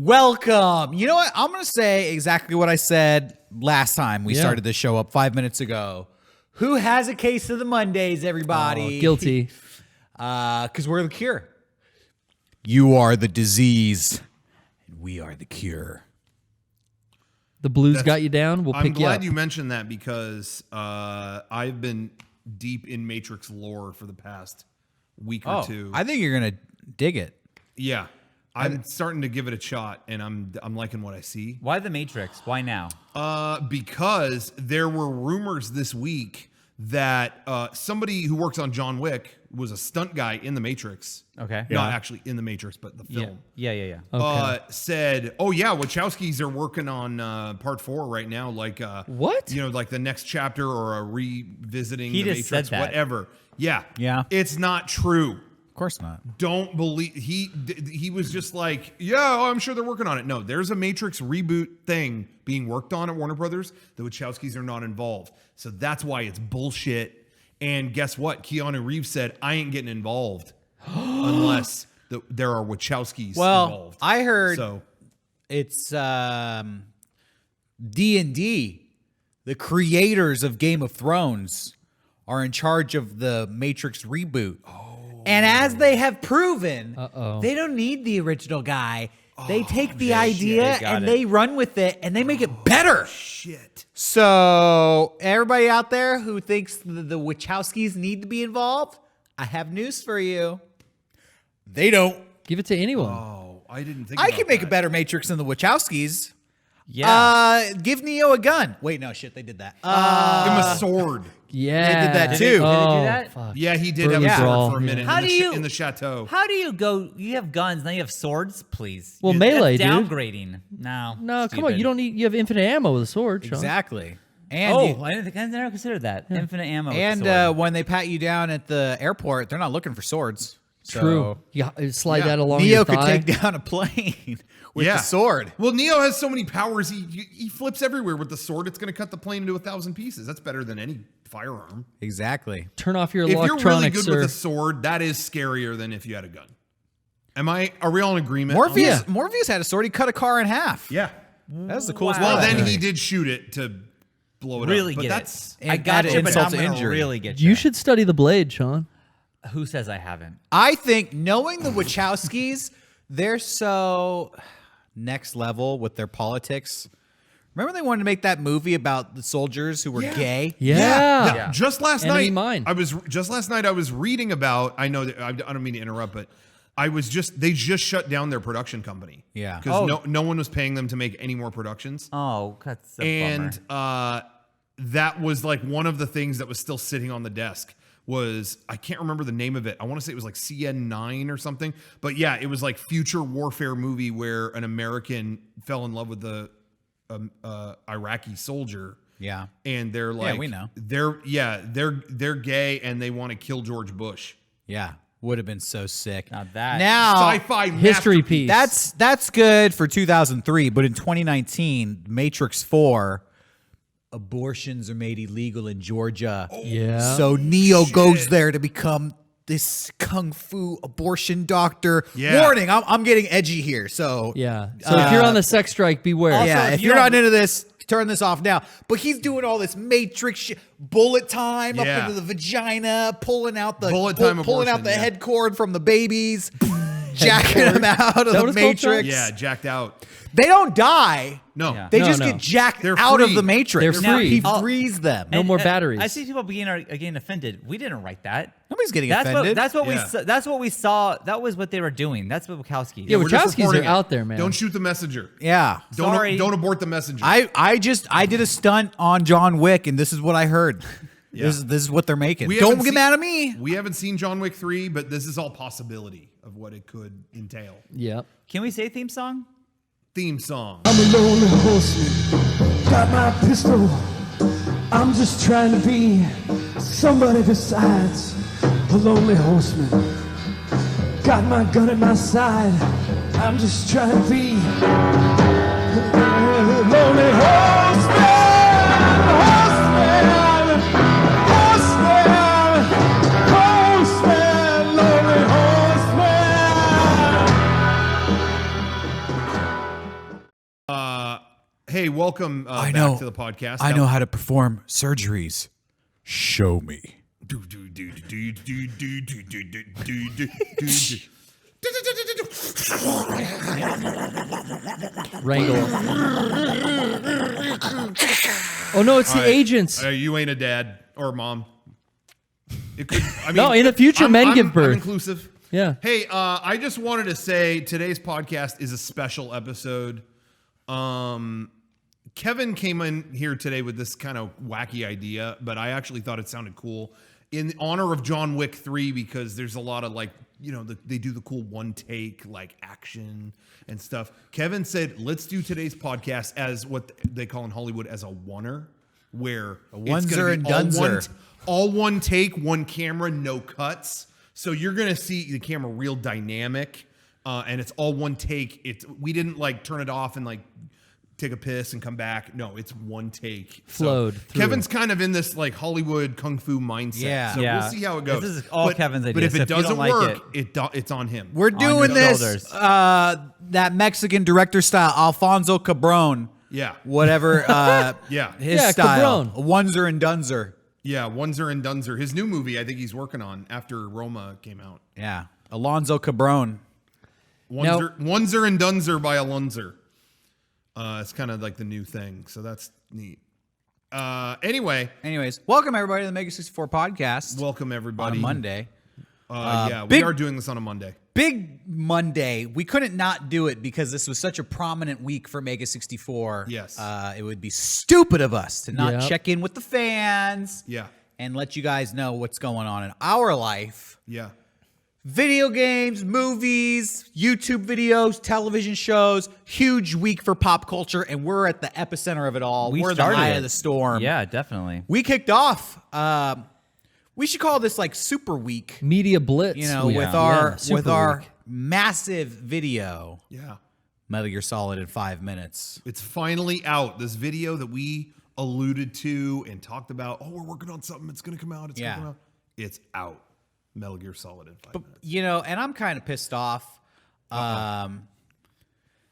Welcome. You know what? I'm going to say exactly what I said last time we started the show up 5 minutes ago. Who has a case of the Mondays, everybody? Oh, guilty. Because we're the cure. You are the disease, and we are the cure. The blues got you down. We'll pick you up. I'm glad you mentioned that because I've been deep in Matrix lore for the past week or two. I think you're going to dig it. Yeah. I'm starting to give it a shot, and I'm liking what I see. Why the Matrix? Why now? Because there were rumors this week that somebody who works on John Wick was a stunt guy in the Matrix. Okay. Not actually in the Matrix, but the film. Yeah. Okay. Said, oh yeah, Wachowskis are working on part 4 right now. Like what? You know, like the next chapter or a revisiting the just Matrix, said that. whatever. Yeah. It's not true. Of course not. Don't believe he was just like, yeah, I'm sure they're working on it. No, there's a Matrix reboot thing being worked on at Warner Brothers. The Wachowskis are not involved. So that's why it's bullshit. And guess what? Keanu Reeves said, I ain't getting involved unless there are Wachowskis involved. I heard it's D&D. The creators of Game of Thrones are in charge of the Matrix reboot. And as they have proven, they don't need the original guy. They take the idea and they run with it and they make it better. Shit. So everybody out there who thinks the Wachowskis need to be involved, I have news for you. They don't. Give it to anyone. Oh, I didn't think I about can make that. a better Matrix than the Wachowskis. Yeah. Give Neo a gun. Wait, no, shit, they did that. Give him a sword. Yeah. They did that too. Did they do that? Fuck. Yeah, he did Burly have a brawl, sword for a minute How do you- in the chateau. How do you go? You have guns, now you have swords? Please. Well, That's melee, dude. downgrading. No, Come on. You don't need. You have infinite ammo with a sword, Sean. Exactly. And I never considered that. Infinite ammo. and when they pat you down at the airport, they're not looking for swords. True. So You slide that along Neo your could thigh. take down a plane with the sword. Well, Neo has so many powers. He flips everywhere with the sword. It's going to cut the plane into 1,000 pieces. That's better than any firearm. Exactly. Turn off your If you're really electronics, good sir. with a sword, that is scarier than if you had a gun. Are we all in agreement? Morpheus had a sword. He cut a car in half. Yeah. That was the coolest Well, part. then he did shoot it to blow it Really up. But get that's it. I got added you, but now insult I'm to gonna injury. really get you. You should study the blade, Sean. Who says I haven't? I think knowing the Wachowskis, they're so next level with their politics. Remember they wanted to make that movie about the soldiers who were gay? Yeah. Just last Enemy night, mine. I was reading about. I know that I don't mean to interrupt, but they just shut down their production company. Yeah. because no one was paying them to make any more productions. Oh, that's a bummer. That was like one of the things that was still sitting on the desk. I can't remember the name of it. I want to say it was like CN9 or something. But yeah, it was like future warfare movie where an American fell in love with the Iraqi soldier. Yeah. And they're like, we know. They're gay and they want to kill George Bush. Yeah. Would have been so sick. Now that- Now, Sci-fi History masterpiece. piece. that's good for 2003, but in 2019, Matrix 4, abortions are made illegal in Georgia. Yeah. So Neo goes there to become this kung fu abortion doctor. Yeah. Warning, I'm getting edgy here. So Yeah. So if you're on the sex strike, beware. yeah, if if you you're don't- not into this, turn this off now. But he's doing all this Matrix shit, bullet time Yeah. up into the vagina, pulling out the Bullet time pulling out abortion, the yeah. head cord from the babies, jacking them out of that the what it's called, Chuck? Matrix. Yeah, jacked out. They don't die. No. Yeah. They No, just no. get jacked They're out of free. the Matrix. They're free. He Now, frees them. No more batteries. I see people getting offended. We didn't write that. Nobody's getting That's offended. that's what Yeah. that's what we saw. That was what they were doing. That's what Wachowski. Yeah, We're just Wachowskis reporting are it. out there, man. Don't shoot the messenger. Yeah. Sorry. Don't abort the messenger. I did a stunt on John Wick, and this is what I heard. Yeah. This is what they're making. We Don't haven't get seen- mad at me. We haven't seen John Wick 3, but this is all possibility of what it could entail. Yep. Can we say theme song? Theme song. I'm a lonely horseman, got my pistol. I'm just trying to be somebody besides a lonely horseman. Got my gun at my side, I'm just trying to be a lonely horseman, horseman, horseman, horseman, lonely horseman. Hey, welcome I back know to the podcast. I know how to perform surgeries. Show me. Wrangle. Oh no, it's the agents. You ain't a dad or a mom. It could, I mean, No, in the future, men give birth. I'm inclusive. Yeah. Hey, I just wanted to say today's podcast is a special episode. Kevin came in here today with this kind of wacky idea, but I actually thought it sounded cool in honor of John Wick 3 because there's a lot of like, you know, they do the cool one take like action and stuff. Kevin said, let's do today's podcast as what they call in Hollywood as a oneer, where A oneser and doneser. all one take, one camera, no cuts. So you're going to see the camera real dynamic, and it's all one take. We didn't like turn it off and like take a piss and come back. No, it's one take. Flowed So through. Kevin's kind of in this like Hollywood kung fu mindset. Yeah. So Yeah. we'll see how it goes. This is all Kevin's idea, But if so it if you don't doesn't like work, it's on him. We're doing your this shoulders. that Mexican director style, Alfonso Cabron. Yeah. Whatever Yeah. his Yeah, style. Cabron. A oneser and doneser. Yeah. Oneser and Dunzer. His new movie, I think he's working on after Roma came out. Yeah. Alonzo Cabron. Oneser and Dunzer by Alonzer. It's kind of like the new thing. So that's neat. Anyways, welcome everybody to the Mega64 podcast. Welcome everybody. on a Monday. Yeah, big- we are doing this on a Monday. Big Monday. We couldn't not do it because this was such a prominent week for Mega64. Yes. It would be stupid of us to not Yep. check in with the fans. Yeah. And let you guys know what's going on in our life. Yeah. Video games, movies, YouTube videos, television shows. Huge week for pop culture, and we're at the epicenter of it all. We're the started eye it. of the storm. Yeah, definitely. We kicked off. We should call this like Super Week. Media Blitz. You know, week. with Yeah, our Super Week. massive video, Yeah. Metal Gear Solid in 5 minutes. It's finally out. This video that we alluded to and talked about. Oh, we're working on something. It's going to come out. It's going Yeah. to come out. It's out. Metal Gear Solid in 5 minutes. You know, and I'm kind of pissed off.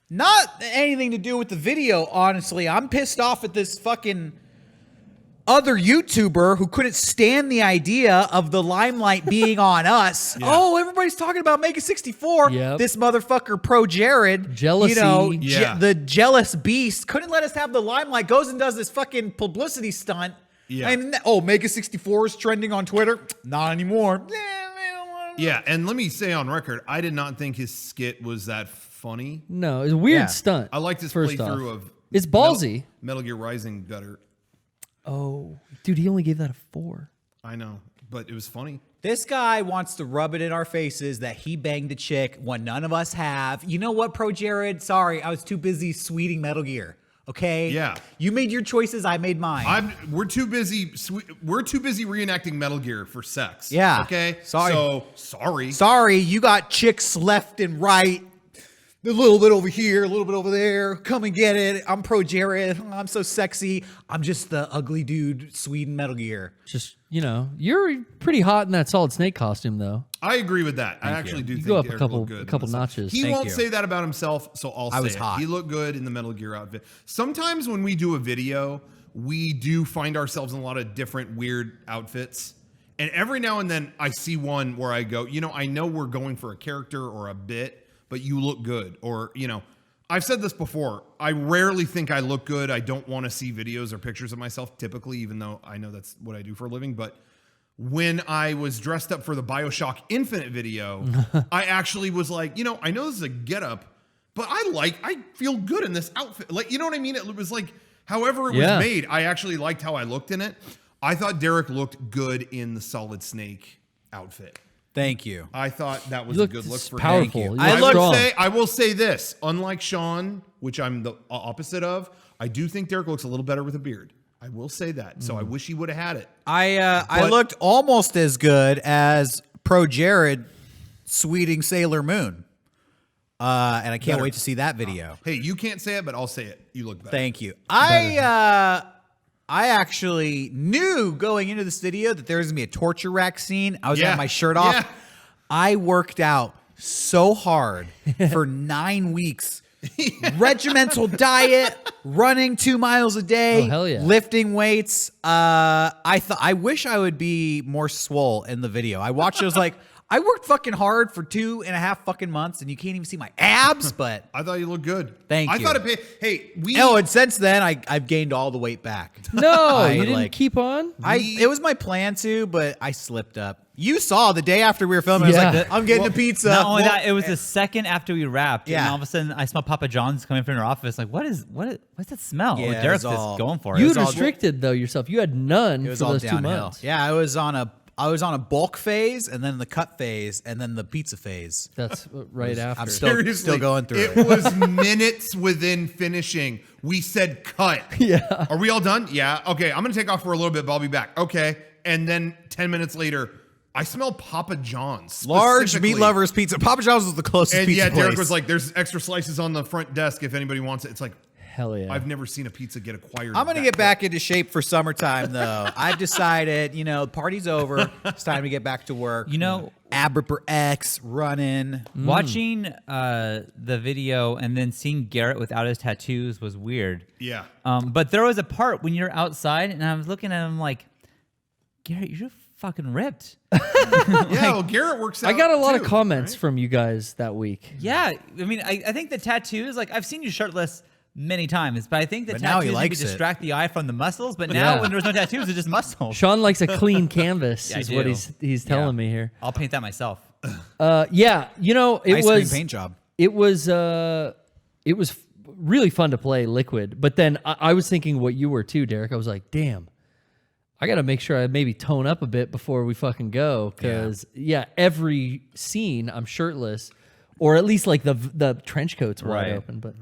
Not anything to do with the video, honestly. I'm pissed off at this fucking other YouTuber who couldn't stand the idea of the limelight being on us. Oh, everybody's talking about Mega64. Yep. This motherfucker, Pro Jared, Jealousy. you know, Yeah. the jealous beast, couldn't let us have the limelight. Goes and does this fucking publicity stunt. Yeah. And Mega64 is trending on Twitter. Not anymore. Yeah, and let me say on record, I did not think his skit was that funny. No, it's a weird Yeah. stunt. I liked his first playthrough off. of It's ballsy. Metal Gear Rising better. Oh, dude, he only gave that a 4. I know, but it was funny. This guy wants to rub it in our faces that he banged a chick when none of us have. You know what, Pro Jared? Sorry, I was too busy sweeting Metal Gear. Okay. Yeah. You made your choices. I made mine. We're too busy reenacting Metal Gear for sex. Yeah. Okay. Sorry. So sorry. Sorry, you got chicks left and right. A little bit over here, a little bit over there. Come and get it. I'm Pro Jared. I'm so sexy. I'm just the ugly dude sweeting Metal Gear. Just, you know, you're pretty hot in that Solid Snake costume, though. I agree with that. I actually do You think go up a Eric couple- looked good a in couple this. notches. He Thank won't you. say that about himself, so I'll say was it. hot. He looked good in the Metal Gear outfit. Sometimes when we do a video, we do find ourselves in a lot of different weird outfits. And every now and then I see one where I go, you know, I know we're going for a character or a bit, but you look good. Or, you know, I've said this before. I rarely think I look good. I don't want to see videos or pictures of myself typically, even though I know that's what I do for a living. But when I was dressed up for the BioShock Infinite video, I actually was like, you know, I know this is a getup, but I feel good in this outfit. Like, you know what I mean? It was like, however it was Yeah. made, I actually liked how I looked in it. I thought Derek looked good in the Solid Snake outfit. Thank you. I thought that was You a look good look for him. powerful. you. You I look look- strong. I will say this, unlike Sean, which I'm the opposite of, I do think Derek looks a little better with a beard. I will say that. So I wish he would have had it. I But- looked almost as good as Pro Jared sweeting Sailor Moon. And I can't Better. wait to see that video. Hey, you can't say it, but I'll say it. You look better. Thank you. I actually knew going into this video that there was gonna be a torture rack scene. I was Yeah. having my shirt off. Yeah. I worked out so hard for 9 weeks. Regimental diet, running 2 miles a day, Oh, hell yeah. lifting weights. I wish I would be more swole in the video. I watched it, I was like, I worked fucking hard for 2.5 fucking months and you can't even see my abs, but I thought you looked good. Thank I you. thought it paid. Hey, and since then I've gained all the weight back. No, you didn't keep on? It was my plan to, but I slipped up. You saw the day after we were filming, I was like, I'm getting a pizza. Not only that, it was the second after we wrapped. Yeah. And all of a sudden, I smell Papa John's coming from her office. Like, what's that smell? Yeah, Oh, it Derek's was all- just going for You it. restricted though yourself. You had none It for was all those 2 downhill. months. Yeah, I was on a bulk phase, and then the cut phase, and then the pizza phase. That's right after. I'm still Seriously, going through it. It was minutes within finishing. We said cut. Yeah. Are we all done? Yeah. Okay, I'm going to take off for a little bit, but I'll be back. Okay. And then 10 minutes later, I smell Papa John's. Large specifically. meat lovers pizza. Papa John's was the closest And pizza yeah, Derek place. was like, there's extra slices on the front desk if anybody wants it. It's like, Hell yeah. I've never seen a pizza get acquired. I'm going to get back into shape for summertime, though. I've decided, the party's over. It's time to get back to work. Abriper X, running. Watching the video and then seeing Garrett without his tattoos was weird. Yeah. But there was a part when you're outside, and I was looking at him like, Garrett, you're fucking ripped. Yeah, well, Garrett works out. I got a lot too, of comments right? from you guys that week. Yeah, I mean, I think the tattoos, like, I've seen you shirtless many times, but I think the But now he tattoos maybe likes it. distract the eye from the muscles. But now, Yeah. when there's no tattoos, it's just muscles. Sean likes a clean canvas, Yeah, I is what do. he's telling Yeah. me here. I'll paint that myself. Yeah, it Ice was cream paint job. It was really fun to play Liquid, but then I was thinking what you were too, Derek. I was like, damn, I got to make sure I maybe tone up a bit before we fucking go, because every scene I'm shirtless, or at least like the trench coat's wide Right. open. But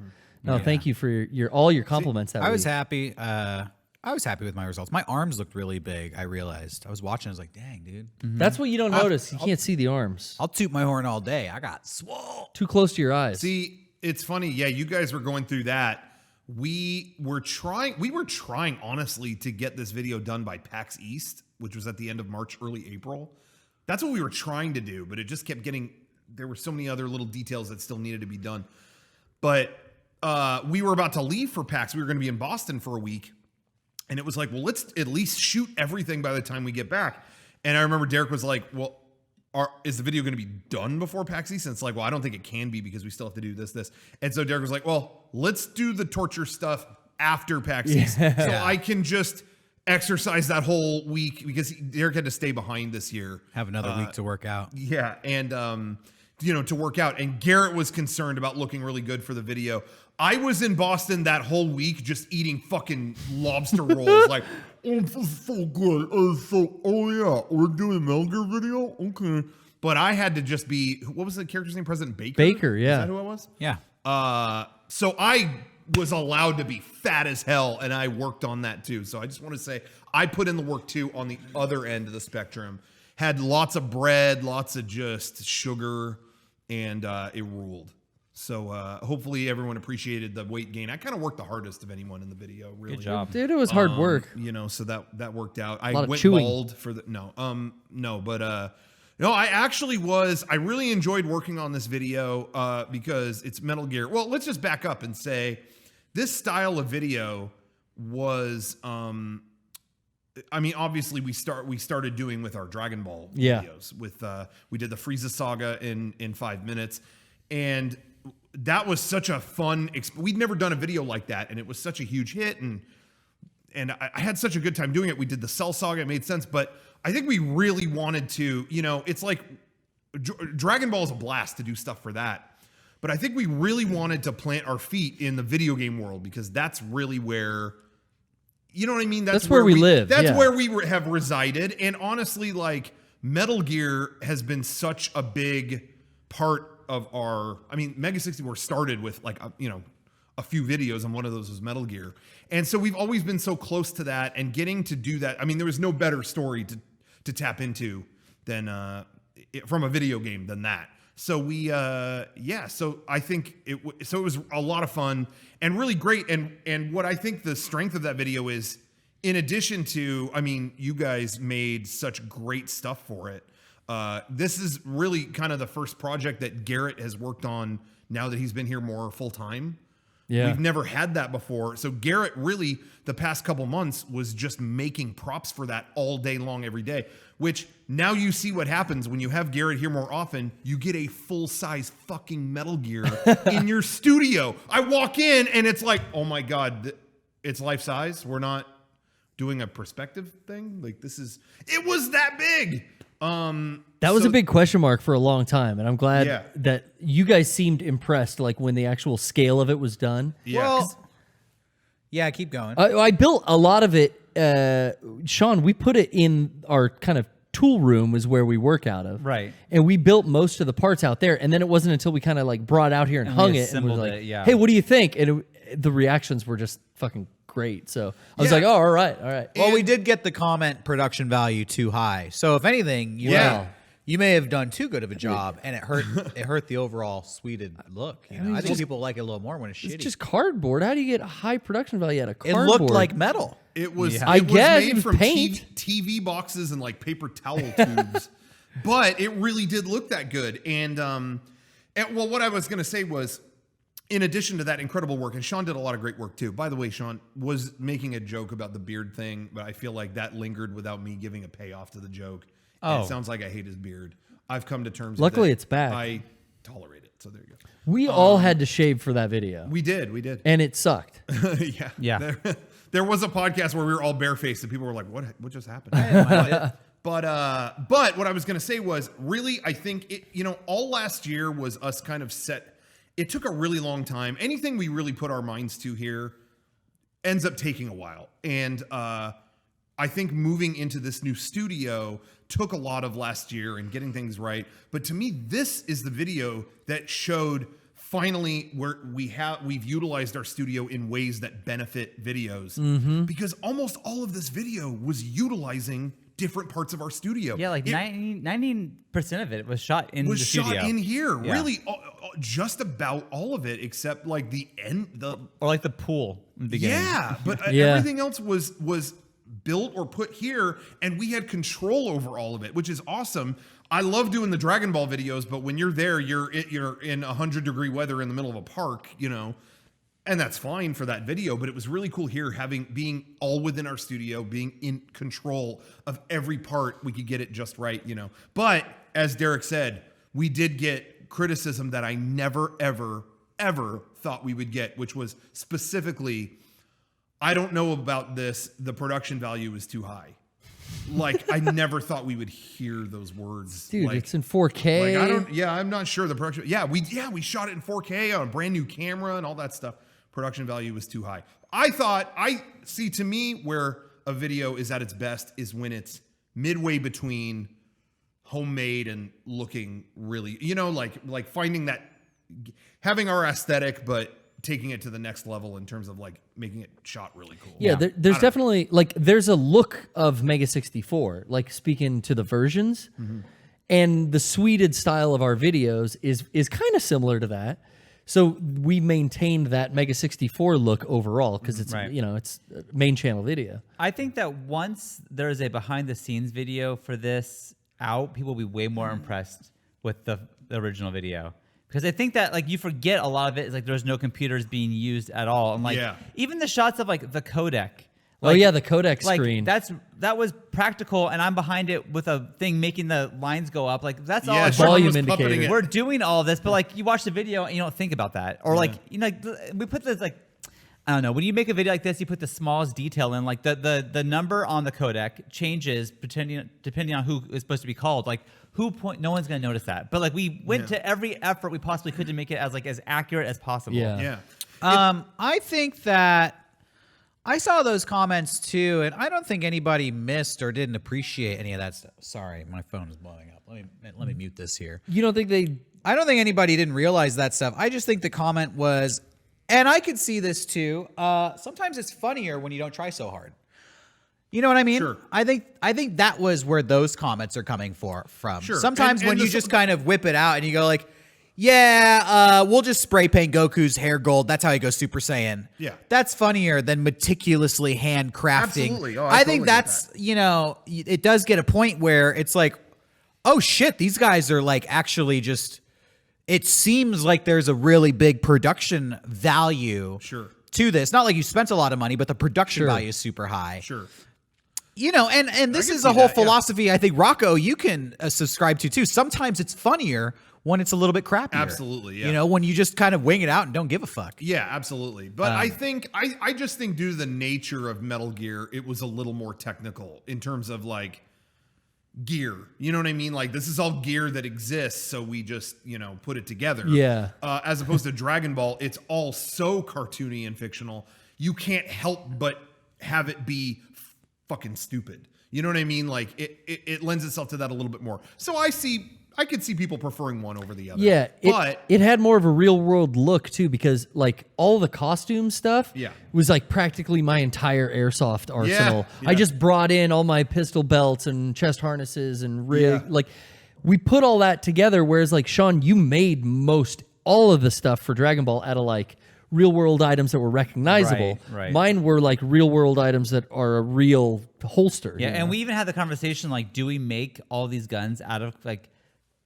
no, thank you for your all your compliments. That I was week. happy. I was happy with my results. My arms looked really big, I realized. I was watching, I was like, dang, dude. That's what you don't notice. You can't see the arms. I'll toot my horn all day. I got swole. Too close to your eyes. See, it's funny. Yeah, you guys were going through that. We were trying honestly to get this video done by PAX East, which was at the end of March, early April. That's what we were trying to do, but it just kept there were so many other little details that still needed to be done. But we were about to leave for PAX. We were going to be in Boston for a week. And it was like, well, let's at least shoot everything by the time we get back. And I remember Derek was like, well, is the video going to be done before PAX East? And it's like, well, I don't think it can be because we still have to do this. And so Derek was like, well, let's do the torture stuff after PAX East. So I can just exercise that whole week, because Derek had to stay behind this year. Have another week to work out. Yeah. And, to work out. And Garrett was concerned about looking really good for the video. I was in Boston that whole week just eating fucking lobster rolls. Like, oh, this is so good. Oh yeah, we're doing Metal Gear video? Okay. But I had to just be, what was the character's name? President Baker? Baker, yeah. Is that who it was? Yeah. So I was allowed to be fat as hell, and I worked on that too. So I just want to say I put in the work too on the other end of the spectrum. Had lots of bread, lots of just sugar, and it ruled. So hopefully everyone appreciated the weight gain. I kind of worked the hardest of anyone in the video. Really, Good job. Dude, it was hard work. So that worked out. I lot of went chewing. bald for the I actually was. I really enjoyed working on this video because it's Metal Gear. Well, let's just back up and say this style of video was. Obviously we started doing with our Dragon Ball videos. With we did the Frieza saga in 5 minutes, and that was such a fun. We'd never done a video like that, and it was such a huge hit, and I had such a good time doing it. We did the Cell saga; it made sense, but I think we really wanted to. It's like Dragon Ball is a blast to do stuff for that, but I think we really wanted to plant our feet in the video game world, because that's really where. You know what I mean? That's where we live. That's yeah. where we have resided. And honestly, like, Metal Gear has been such a big part of our. Mega64 started with like a few videos, and one of those was Metal Gear. And so we've always been so close to that, and getting to do that. There was no better story to tap into than from a video game than that. So so I think it was a lot of fun and really great. And what I think the strength of that video is, in addition to, you guys made such great stuff for it. This is really kind of the first project that Garrett has worked on now that he's been here more full time. Yeah. We've never had that before. So Garrett really, the past couple months, was just making props for that all day long, every day, which now you see what happens when you have Garrett here more often. You get a full-size fucking Metal Gear in your studio. I walk in and it's like, oh my God, it's life-size. We're not doing a perspective thing. Like it was that big. That was a big question mark for a long time, and I'm glad that you guys seemed impressed, like when the actual scale of it was done. Yeah. Well, yeah, keep going. I built a lot of it. Sean, we put it in our kind of tool room is where we work out of. Right. And we built most of the parts out there, and then it wasn't until we kind of like brought out here and hung it and was like, yeah. hey, what do you think? And the reactions were just fucking great. So I was like, oh, all right. Well, we did get the comment production value too high. So if anything, you may have done too good of a job, and it hurt the overall sweeted look. You know? I think people like it a little more when it's shitty. It's just cardboard. How do you get a high production value out of It cardboard? looked like metal. It was. I It was guess made it was from paint. TV boxes and like paper towel tubes, but it really did look that good. And well, what I was going to say was, in addition to that incredible work, and Sean did a lot of great work too. By the way, Sean was making a joke about the beard thing, but I feel like that lingered without me giving a payoff to the joke. And it sounds like I hate his beard. I've come to terms. Luckily, with it's back. I tolerate it, so there you go. We all had to shave for that video. We did, And it sucked. Yeah. There was a podcast where we were all barefaced and people were like, "What just happened?" But what I was going to say was, really, I think it. All last year was us kind of set. It took a really long time. Anything we really put our minds to here ends up taking a while, and I think moving into this new studio took a lot of last year and getting things right. But to me, this is the video that showed finally where we've utilized our studio in ways that benefit videos, because almost all of this video was utilizing different parts of our studio. Yeah, like 19% of it was shot in the studio. Was shot in here. Yeah. Really, just about all of it, except like the end, or like the pool in the beginning. Yeah, but everything else was built or put here, and we had control over all of it, which is awesome. I love doing the Dragon Ball videos, but when you're there, you're in 100-degree weather in the middle of a park, and that's fine for that video. But it was really cool here, being all within our studio, being in control of every part. We could get it just right, But as Derek said, we did get criticism that I never, ever, ever thought we would get, which was specifically, I don't know about this. The production value is too high. Like, I never thought we would hear those words. Dude, like, it's in 4K. I'm not sure the production. We shot it in 4K on a brand new camera and all that stuff. Production value was too high. To me, where a video is at its best is when it's midway between homemade and looking really, like finding that, having our aesthetic, but taking it to the next level in terms of like making it shot really cool. Yeah, there's definitely there's a look of Mega64, like speaking to the versions, and the sweeted style of our videos is kind of similar to that. So we maintained that Mega64 look overall because it's it's a main channel video. I think that once there's a behind the scenes video for this out, people will be way more impressed with the original video. Because I think that you forget a lot of it is there's no computers being used at all, and even the shots of the codec. The codec screen. That was practical, and I'm behind it with a thing making the lines go up. That's all. Volume indicator. We're doing all this, but you watch the video and you don't think about that, or we put this I don't know. When you make a video like this, you put the smallest detail in, the number on the codec changes depending on who is supposed to be called. No one's gonna notice that. But we went to every effort we possibly could to make it as accurate as possible. Yeah. I think that I saw those comments too, and I don't think anybody missed or didn't appreciate any of that stuff. Sorry, my phone is blowing up. Let me mute this here. You don't think I don't think anybody didn't realize that stuff. I just think the comment was, and I could see this too. Sometimes it's funnier when you don't try so hard. You know what I mean? Sure. I think that was where those comments are coming from. Sure. Sometimes when you just kind of whip it out and you go we'll just spray paint Goku's hair gold. That's how he goes Super Saiyan. Yeah. That's funnier than meticulously handcrafting. Absolutely. Oh, I totally think get that's, it does get a point where it's oh shit, these guys are actually just it seems like there's a really big production value Sure. to this. Not like you spent a lot of money, but the production Sure. value is super high. Sure. You know, and this can is see a whole that, yeah. philosophy I think, Rocco, you can subscribe to too. Sometimes it's funnier when it's a little bit crappier. Absolutely, yeah. You know, when you just kind of wing it out and don't give a fuck. Yeah, absolutely. But I think I just think due to the nature of Metal Gear, it was a little more technical in terms of like gear. You know what I mean? Like this is all gear that exists, so we just, you know, put it together. Yeah. As opposed to Dragon Ball, it's all so cartoony and fictional. You can't help but have it be fucking stupid. You know what I mean? Like it lends itself to that a little bit more. So I could see people preferring one over the other. Yeah, but it had more of a real world look too, because like all the costume stuff Yeah. was like practically my entire airsoft arsenal. yeah. I just brought in all my pistol belts and chest harnesses and rig. Yeah. Like we put all that together. Whereas like Sean, you made all of the stuff for Dragon Ball out of like real world items that were recognizable. Right. Mine were like real world items that are a real holster. Yeah, you know? and we even had the conversation like, do we make all these guns out of like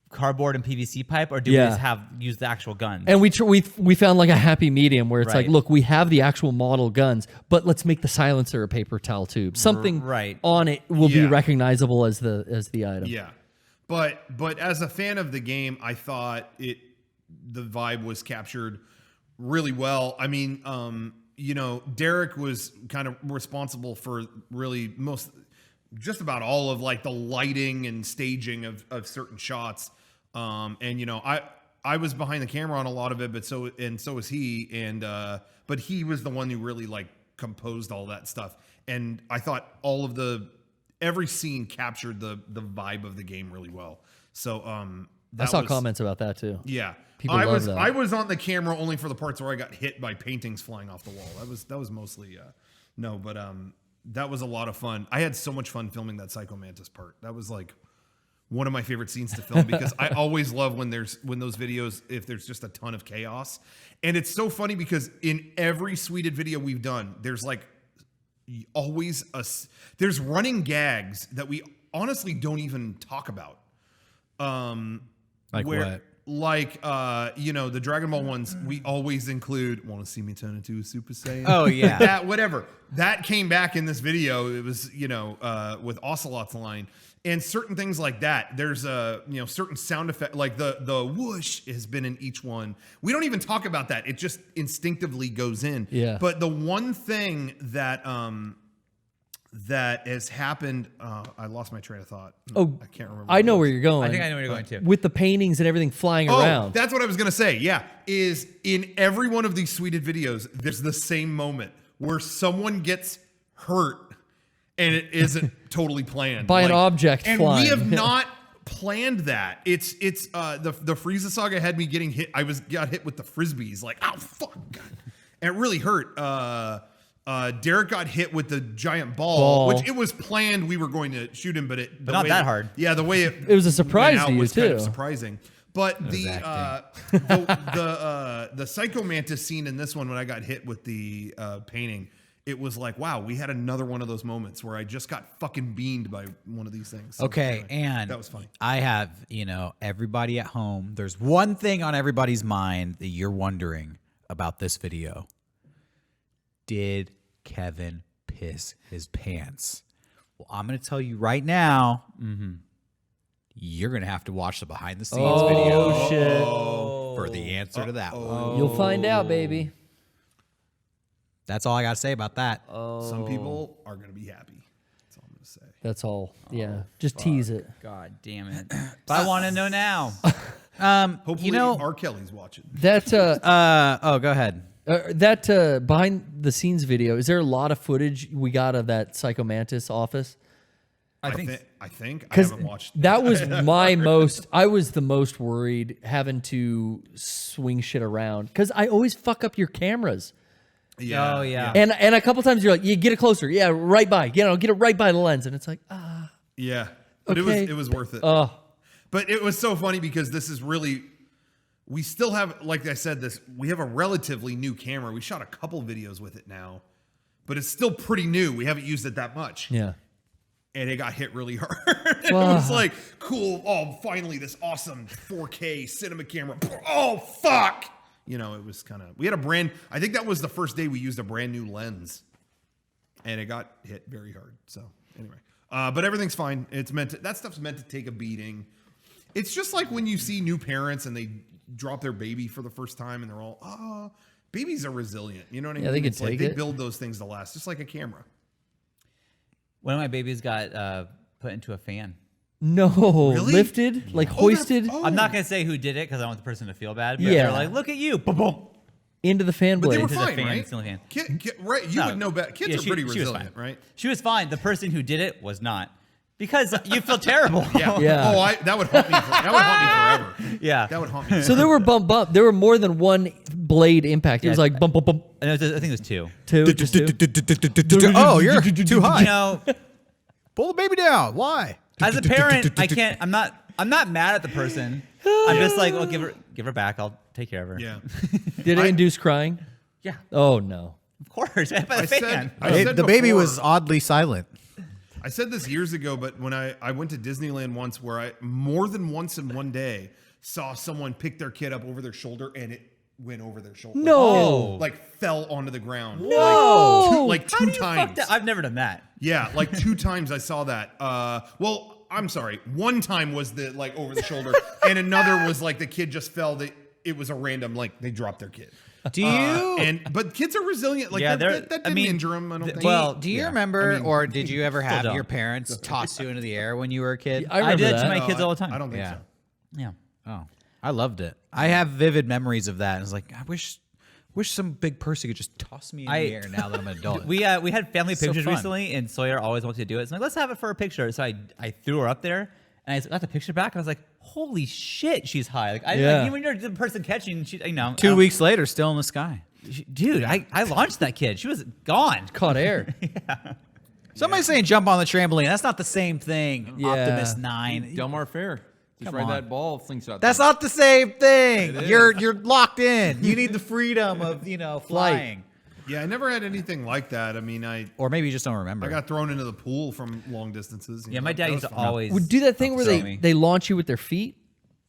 cardboard and PVC pipe, or do we just use the actual guns? And we found like a happy medium where it's like, Right. look, we have the actual model guns, but let's make the silencer a paper towel tube. Something Right. on it will be Yeah. recognizable as the item. Yeah. But as a fan of the game, I thought the vibe was captured really well. I mean, you know, Derek was kind of responsible for really just about all of like the lighting and staging of certain shots. And you know, I was behind the camera on a lot of it, but so was he. And but he was the one who really like composed all that stuff. And I thought every scene captured the vibe of the game really well. So I saw comments about that too. Yeah. People love that. I was on the camera only for the parts where I got hit by paintings flying off the wall. That was mostly but that was a lot of fun. I had so much fun filming that Psycho Mantis part. That was like one of my favorite scenes to film because I always love when those videos, if there's just a ton of chaos. And it's so funny because in every Sweeted video we've done, there's like always there's running gags that we honestly don't even talk about. Like what? Like, you know, the Dragon Ball ones, we always include, want to see me turn into a Super Saiyan? Oh, yeah. That, whatever. That came back in this video. It was, you know, with Ocelot's line. And certain things like that. There's you know, certain sound effect, like the whoosh has been in each one. We don't even talk about that. It just instinctively goes in. Yeah. But the one thing that has happened, I lost my train of thought. Oh, I can't remember. I know where you're going. I think I know where you're going to. With the paintings and everything flying around. That's what I was going to say. Yeah. Is in every one of these Sweeted videos, there's the same moment where someone gets hurt and it isn't totally planned. By an object and flying. we have not planned that. It's the Frieza saga had me getting hit. Got hit with the Frisbees. Like, oh, fuck. And it really hurt. Derek got hit with the giant ball, which it was planned we were going to shoot him, but not that hard. Yeah, the way It was a surprise went out to you, was kind of too. surprising. But the Psycho Mantis scene in this one, when I got hit with the painting, it was like, wow, we had another one of those moments where I just got fucking beamed by one of these things. So Okay, anyway, and that was funny. I have, you know, everybody at home. There's one thing on everybody's mind that you're wondering about this video. Did Kevin piss his pants? Well, I'm going to tell you right now. You're going to have to watch the behind the scenes video Oh, shit. for the answer to that one. You'll find out, baby. That's all I got to say about that. Some people are going to be happy. That's all I'm going to say. That's all. Yeah. Just tease it. God damn it! But I want to know now. Hopefully, You know, R. Kelly's watching. That oh, go ahead. that behind the scenes video, is there a lot of footage we got of that Psycho Mantis office? I think I Because haven't watched. that was I was the most worried having to swing shit around because I always fuck up your cameras. Yeah. Oh, yeah. And a couple times you're like, you get it closer. Yeah, right by. You know, get it right by the lens. And it's like, Yeah. But Okay. it was worth it. oh. But it was so funny because this is really, we still have, like I said, we have a relatively new camera. We shot a couple videos with it now, but it's still pretty new. We haven't used it that much. Yeah. and it got hit really hard. It was like, cool. Oh, finally, this awesome 4K cinema camera. Oh, fuck. You know, it was kind of, we had I think that was the first day we used a brand new lens, and it got hit very hard. So anyway, but everything's fine. That stuff's meant to take a beating. It's just like when you see new parents and they drop their baby for the first time and they're all, babies are resilient. You know what I mean? Yeah, they can It's like take they it. build those things to last, just like a camera. One of my babies got put into a fan. No, Really? lifted, like hoisted I'm not gonna say who did it because I don't want the person to feel bad. But Yeah. they're like, look at you, boom, boom. into the fan But they blade. were Into the fine, fan, right? it's still a fan. Right? You No. would know better. Kids Yeah, are pretty she was resilient, fine. right? She was fine. The person who did it was not. Because you feel terrible. Yeah. Yeah. Oh, that would haunt me. That would haunt me forever. Yeah. That would haunt me. So there were bump. There were more than one blade impact. It was Yeah. like bump, bump, bump. And I think it was two. Two, just two. Oh, you're too high. You know, Pull the baby down. Why? as a parent, I can't. I'm not mad at the person. I'm just like, well, give her back. I'll take care of her. Yeah. Did it induce crying? Yeah. Oh no. Of course. By the I fan. said, I Hey, said the baby before- was oddly silent. I said this years ago, but when I went to Disneyland once, where I more than once in one day saw someone pick their kid up over their shoulder and it went over their shoulder. No. Like fell onto the ground. No. Like How two do you fuck times. that? I've never done that. Yeah, like 2 times I saw that. Well, I'm sorry. One time was the like over the shoulder, and another was like the kid just fell. It was a random like they dropped their kid. Do you? But kids are resilient. Like Yeah, that didn't injure them. I don't think. well, do you yeah. remember, I mean, or did you ever have don't. your parents toss you into the air when you were a kid? I I remember did it that. to my No, kids all the time. I don't think Yeah. so. Yeah. Oh, I loved it. I have vivid memories of that. And it's like, I wish some big person could just toss me in the air now that I'm an adult. We had family So pictures fun. recently, and Sawyer always wanted to do it. So I'm like, let's have it for a picture. So I threw her up there, and I got the picture back. And I was like, holy shit, she's high. Like, Yeah. like when you're the person catching, she, you know, 2 weeks later, still in the sky. dude, I launched that kid. She was gone. Caught air. Somebody's saying jump on the trampoline. That's not the same thing. Yeah. Optimus 9. Delmar Fair. Just Come ride on. that ball, flings out. That's there. not the same thing. It is. You're locked in. You need the freedom of flying. Yeah, I never had anything like that. I mean, I Or maybe you just don't remember. got thrown into the pool from long distances. you Yeah, know, my dad that used was to fun. always Would do that thing where throw me. they launch you with their feet.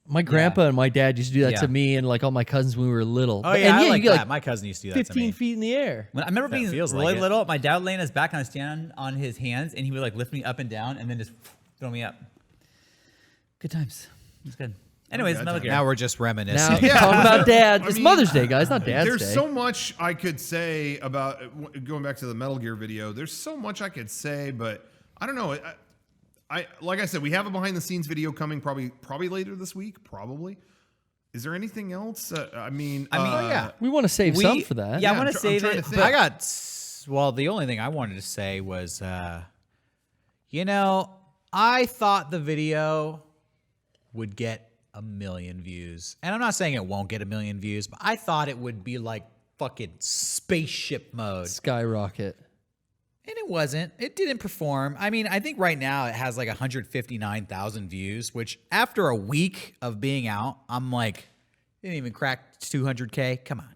My grandpa and my dad used to do that Yeah. to me and like all my cousins when we were little. Oh But- yeah, and I like you get that. My cousin used to do that 15 to me. feet in the air. When I remember That being feels really like it. little, my dad would lay on his back on a stand on his hands, and he would like lift me up and down, and then just throw me up. Good times. It was good. Anyways, bad Metal times. Gear. Now we're just reminiscing. Now Yeah. talk about dad. I It's mean, Mother's Day, guys, not Dad's There's Day. so much I could say about going back to the Metal Gear video. There's so much I could say, but I don't know. I like I said, we have a behind the scenes video coming probably later this week. Probably. Is there anything else? I mean, yeah. We want to save some for that. Yeah, I Yeah, want I'm to tr- I'm save trying it. to think. I got well. The only thing I wanted to say was, I thought the video would get 1 million views, and I'm not saying it won't get 1 million views, but I thought it would be like fucking spaceship mode, Skyrocket. and it wasn't. It didn't perform. I mean, I think right now it has like 159,000 views, which after a week of being out, I'm like, didn't even crack 200K. Come on,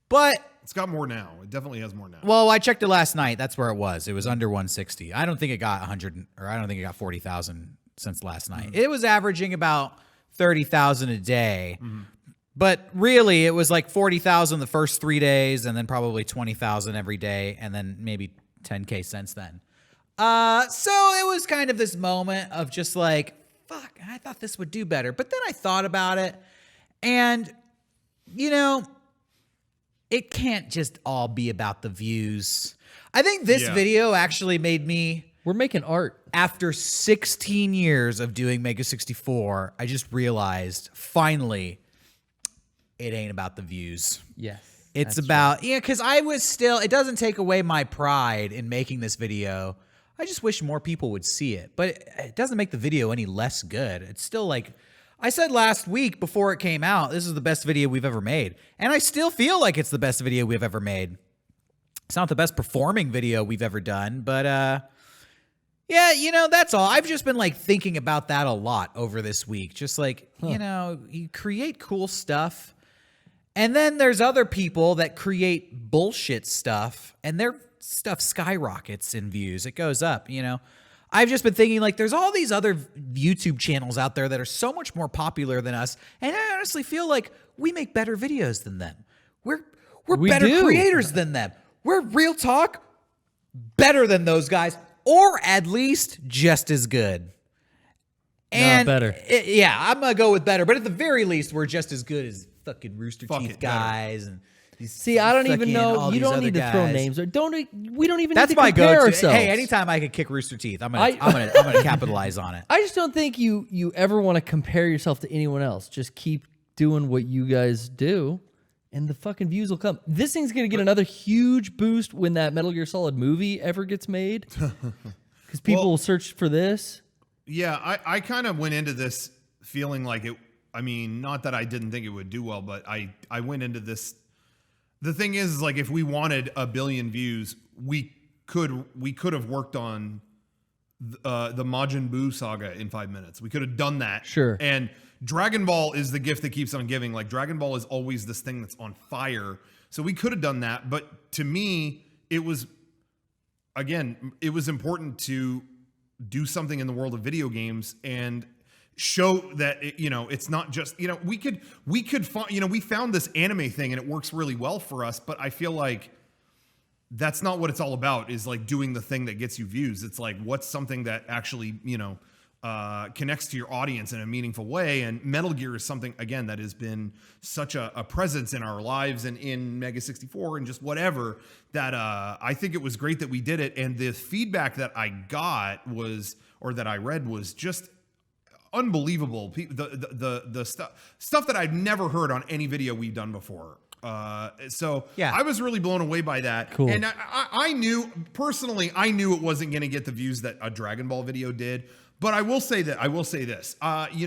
but. it's got more now. It definitely has more now. Well, I checked it last night. That's where it was. It was under 160. I don't think it got 100, or I don't think it got 40,000 since last night. It was averaging about 30,000 a day. But really, it was like 40,000 the first 3 days, and then probably 20,000 every day, and then maybe 10K since then. So it was kind of this moment of just like, fuck, I thought this would do better. But then I thought about it, and, it can't just all be about the views. I think this Yeah. video actually made me, We're making art. after 16 years of doing Mega64, I just realized finally it ain't about the views. Yes. It's about, because I was still, it doesn't take away my pride in making this video. I just wish more people would see it, but it doesn't make the video any less good. It's still like, I said last week before it came out, this is the best video we've ever made. And I still feel like it's the best video we've ever made. It's not the best performing video we've ever done, but yeah, that's all. I've just been like thinking about that a lot over this week. Just like, you create cool stuff, and then there's other people that create bullshit stuff, and their stuff skyrockets in views. It goes up, I've just been thinking, like, there's all these other YouTube channels out there that are so much more popular than us, and I honestly feel like we make better videos than them. We're better creators than them. We're real talk better than those guys, or at least just as good. And better. Yeah, I'm gonna go with better, but at the very least, we're just as good as fucking Rooster Fuck Teeth it, guys and. See, I don't even fucking know. all You these don't other need to throw guys. names. Or we don't even That's need to my compare go-to. ourselves. Hey, anytime I could kick Rooster Teeth, I'm gonna capitalize on it. I just don't think you ever want to compare yourself to anyone else. Just keep doing what you guys do, and the fucking views will come. This thing's gonna get another huge boost when that Metal Gear Solid movie ever gets made, because people will search for this. Yeah, I kind of went into this feeling like it. I mean, not that I didn't think it would do well, but I went into this. The thing is, like, if we wanted 1 billion views, we could have worked on the Majin Buu saga in 5 minutes. We could have done that. Sure. And Dragon Ball is the gift that keeps on giving. Like, Dragon Ball is always this thing that's on fire. So we could have done that. But to me, it was important to do something in the world of video games and show that it's not just we could find we found this anime thing and it works really well for us, but I feel like that's not what it's all about, is like doing the thing that gets you views. It's like, what's something that actually connects to your audience in a meaningful way. And Metal Gear is something, again, that has been such a presence in our lives and in Mega64 and just whatever, that I think it was great that we did it. And the feedback that I got that I read was just unbelievable. The stuff that I've never heard on any video we've done before. So yeah, I was really blown away by that. Cool. And I knew it wasn't going to get the views that a Dragon Ball video did. But I will say this. The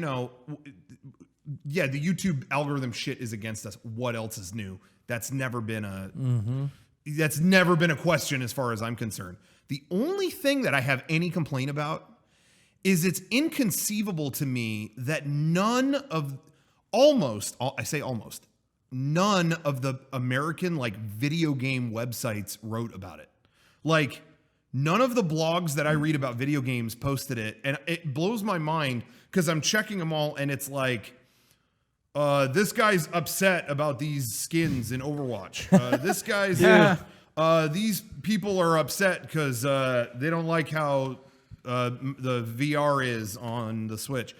YouTube algorithm shit is against us. What else is new? That's never been a question as far as I'm concerned. The only thing that I have any complaint about is it's inconceivable to me that none of the American like video game websites wrote about it. Like, none of the blogs that I read about video games posted it, and it blows my mind because I'm checking them all, and it's like, this guy's upset about these skins in Overwatch. This guy's these people are upset because they don't like how the VR is on the Switch.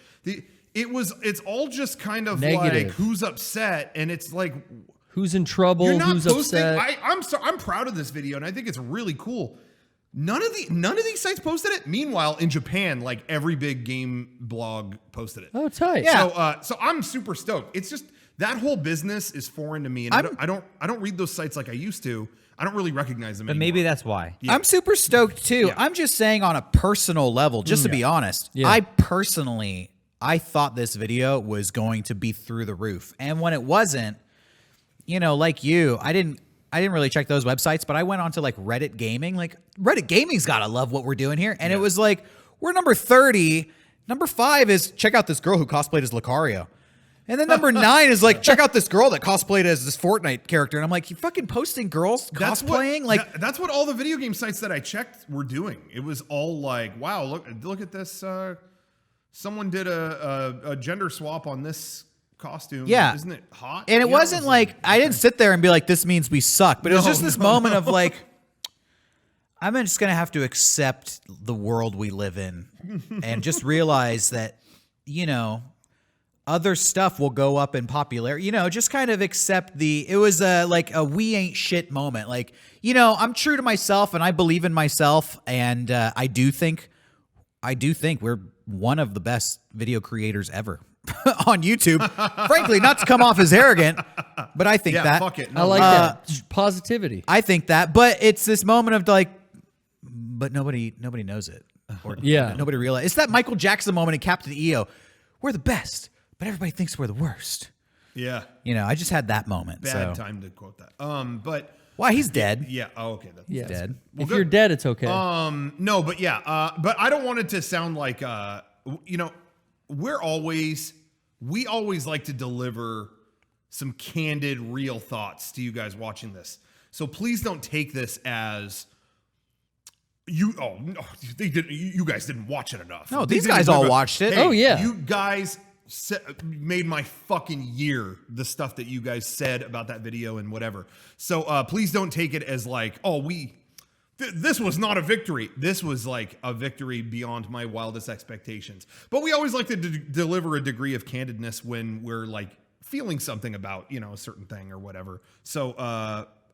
It's all just kind of negative. Like who's upset, and it's like who's in trouble, you're not who's posting. upset. I'm proud of this video, and I think it's really cool. None of these sites posted it. Meanwhile, in Japan, like every big game blog posted it. Oh, tight. Yeah. So I'm super stoked. It's just that whole business is foreign to me, and I don't read those sites like I used to. I don't really recognize them But anymore. maybe that's why. Yeah. I'm super stoked too. Yeah. I'm just saying on a personal level, just to be honest, Yeah. I thought this video was going to be through the roof. And when it wasn't, like you, I didn't really check those websites, but I went on to like Reddit Gaming. Like, Reddit Gaming's got to love what we're doing here. And it was like, we're number 30. Number 5 is check out this girl who cosplayed as Lucario. And then number 9 is like, check out this girl that cosplayed as this Fortnite character. And I'm like, you fucking posting girls cosplaying? That's what all the video game sites that I checked were doing. It was all like, wow, look at this. Someone did a gender swap on this costume. Yeah. Isn't it hot? And it wasn't like, I didn't sit there and be like, this means we suck. But it was just this moment of like, I'm just going to have to accept the world we live in and just realize that, other stuff will go up in popularity, just kind of accept it was like a we ain't shit moment. Like, I'm true to myself and I believe in myself. And I do think we're one of the best video creators ever on YouTube. Frankly, not to come off as arrogant, but I think that. Fuck it. I like that. Positivity. I think that. But it's this moment of like, but nobody knows it. Or nobody realizes. It's that Michael Jackson moment in Captain EO. We're the best, but everybody thinks we're the worst. Yeah. I just had that moment. Bad time to quote that. But why, he's dead. yeah. Oh, okay. That's Dead. If you're dead, it's okay. No, but yeah. But I don't want it to sound like, we always like to deliver some candid, real thoughts to you guys watching this. So please don't take this as, They didn't. You guys didn't watch it enough. No, They these didn't guys live all up- watched it. Hey, Oh, yeah. You guys made my fucking year. The stuff that you guys said about that video and whatever. So please don't take it as like, this was not a victory. This was like a victory beyond my wildest expectations. But we always like to deliver a degree of candidness when we're like feeling something about, a certain thing or whatever. So,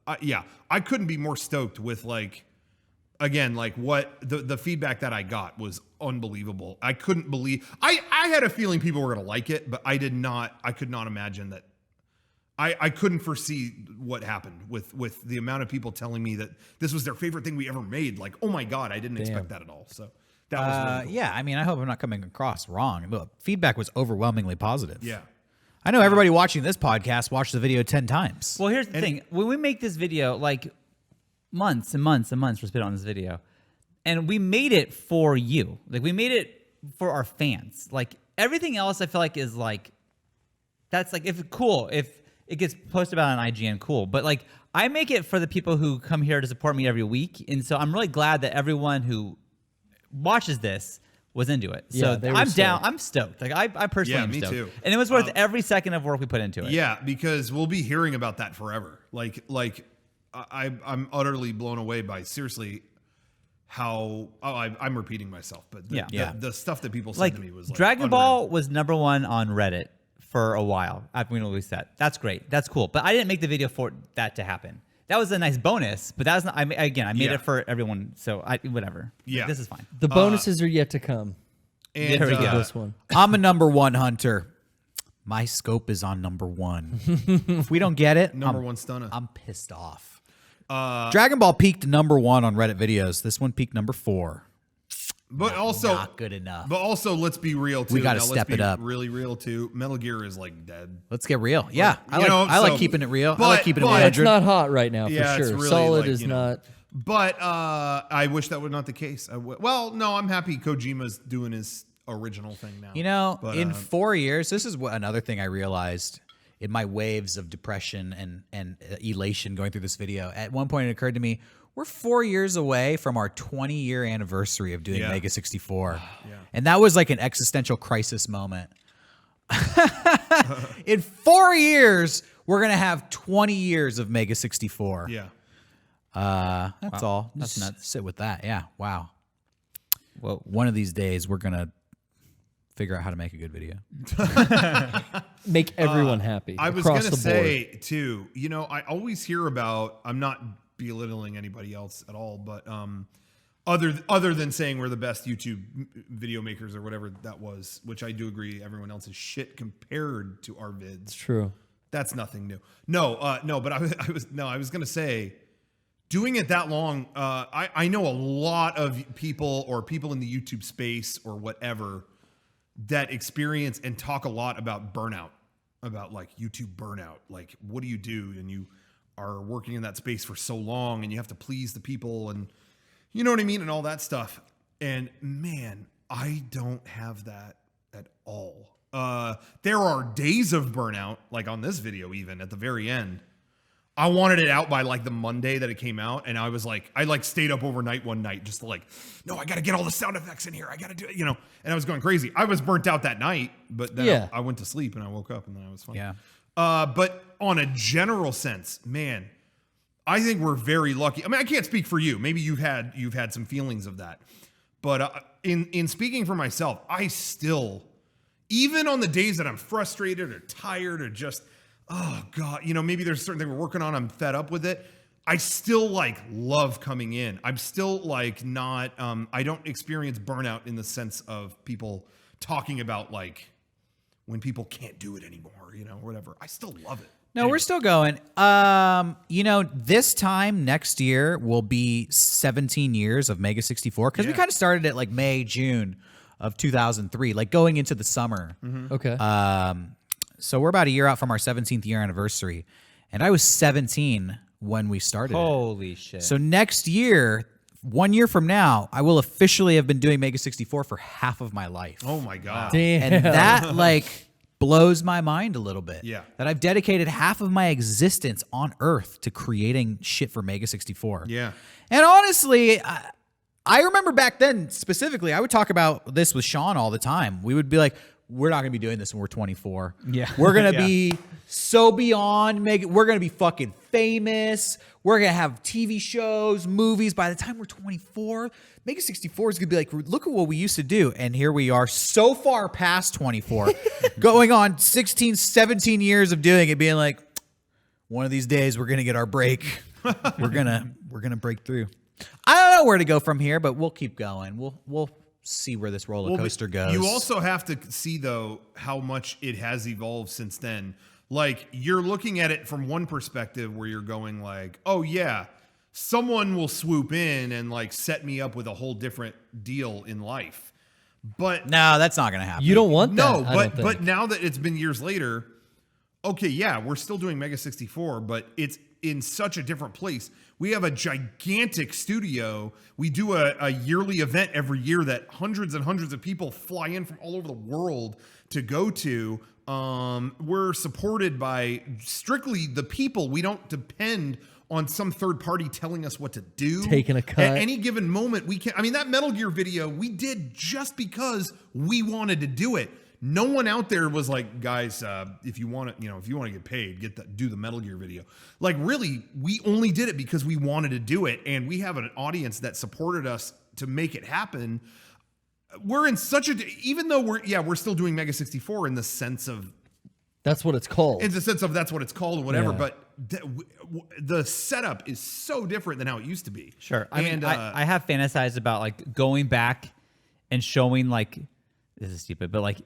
I couldn't be more stoked with like, again, like what the feedback that I got was unbelievable. I couldn't believe, I had a feeling people were going to like it, but I could not imagine that. I couldn't foresee what happened with the amount of people telling me that this was their favorite thing we ever made. Like, oh my God, I didn't expect that at all. So that was really cool. Yeah, I mean, I hope I'm not coming across wrong. Look, feedback was overwhelmingly positive. Yeah. I know everybody watching this podcast watched the video 10 times. Well, here's the thing. When we make this video, like months and months and months were spent on this video, and we made it for you. Like, we made it for our fans. Like, everything else I feel like is like, that's like, if it gets posted about on IGN, cool. But like, I make it for the people who come here to support me every week. And so I'm really glad that everyone who watches this was into it. Yeah, So they were I'm down. stoked. I'm stoked. Like, I personally am me stoked. too. And it was worth every second of work we put into it. Yeah, because we'll be hearing about that forever. Like I'm utterly blown away by seriously how I'm repeating myself, but the stuff that people said Like, to me was like Dragon unreal. Ball was #1 on Reddit for a while after we released that. That's great. That's cool. But I didn't make the video for that to happen. That was a nice bonus, but that was not, I made it for everyone. So whatever. Yeah. This is fine. The bonuses are yet to come. And, There we go. This one. I'm a #1 hunter. My scope is on #1. If we don't get it, Number one stunner. I'm pissed off. Dragon Ball peaked #1 on Reddit videos. This one peaked #4. But also Not good enough. But also, let's be real too. We gotta Now, let's step be it up. Really real too. Metal Gear is like dead. Let's get real. Yeah, You know, I like so- keeping it real. I but- like keeping it but- 100. It's not hot right now, for Yeah, it's sure. really Solid like, is not. But I wish that was not the case. Well, no, I'm happy Kojima's doing his original thing now. But, in 4 years, this is another thing I realized in my waves of depression and elation going through this video. At one point, it occurred to me, we're 4 years away from our 20-year anniversary of doing Yeah. Mega64. And that was like an existential crisis moment. In 4 years, we're going to have 20 years of Mega64. Yeah. That's all. That's Just nuts. sit with that. Yeah. Wow. Whoa. One of these days, we're going to figure out how to make a good video. Make everyone happy. I was across gonna the say too. I always hear about. I'm not belittling anybody else at all, but other than saying we're the best YouTube video makers or whatever that was, which I do agree, everyone else is shit compared to our vids. True. That's nothing new. No. But I was gonna say, doing it that long, I know a lot of people or people in the YouTube space or whatever that experience and talk a lot about burnout, about like YouTube burnout. Like, what do you do? And you are working in that space for so long and you have to please the people and you know what I mean? And all that stuff. And man, I don't have that at all. There are days of burnout, like on this video, even at the very end. I wanted it out by like the Monday that it came out. And I was like, I stayed up overnight one night just to like, no, I got to get all the sound effects in here. I got to do it, and I was going crazy. I was burnt out that night, but then I went to sleep and I woke up and then I was fine. Yeah. But on a general sense, man, I think we're very lucky. I mean, I can't speak for you. Maybe you've had some feelings of that, but in speaking for myself, I still, even on the days that I'm frustrated or tired or just, oh God, maybe there's a certain thing we're working on, I'm fed up with it, I still like love coming in. I'm still like not, I don't experience burnout in the sense of people talking about like when people can't do it anymore, whatever. I still love it. No, we're still going. This time next year will be 17 years of Mega64 because we kind of started at like May, June of 2003, like going into the summer. Okay. So we're about a year out from our 17th year anniversary. And I was 17 when we started. Holy shit. So next year, 1 year from now, I will officially have been doing Mega64 for half of my life. Oh my God. Damn. And that like blows my mind a little bit. Yeah. That I've dedicated half of my existence on Earth to creating shit for Mega64. Yeah. And honestly, I remember back then specifically, I would talk about this with Sean all the time. We would be like, we're not going to be doing this when we're 24. Yeah. We're going to be so beyond we're going to be fucking famous. We're going to have TV shows, movies. By the time we're 24, Mega64 is going to be like, look at what we used to do. And here we are so far past 24, going on 16, 17 years of doing it, being like, one of these days we're going to get our break. we're going to break through. I don't know where to go from here, but we'll keep going. We'll see where this roller coaster goes. You also have to see, though, how much it has evolved since then. Like, you're looking at it from one perspective where you're going like, oh, yeah, someone will swoop in and, like, set me up with a whole different deal in life. But no, that's not going to happen. You don't want that. no, I don't think. but now that it's been years later, okay, yeah, we're still doing Mega64, but it's in such a different place. We have a gigantic studio. We do a yearly event every year that hundreds and hundreds of people fly in from all over the world to go to. We're supported by strictly the people. We don't depend on some third party telling us what to do. Taking a cut. At any given moment, we can. I mean, that Metal Gear video we did just because we wanted to do it. No one out there was like, guys, if you want to get paid, do the Metal Gear video. Like, really, we only did it because we wanted to do it, and we have an audience that supported us to make it happen. We're in such even though we're still doing Mega64 in the sense of That's what it's called. in the sense of that's what it's called or whatever, Yeah. but the setup is so different than how it used to be. Sure. I mean, I have fantasized about like going back and showing like, this is stupid, but like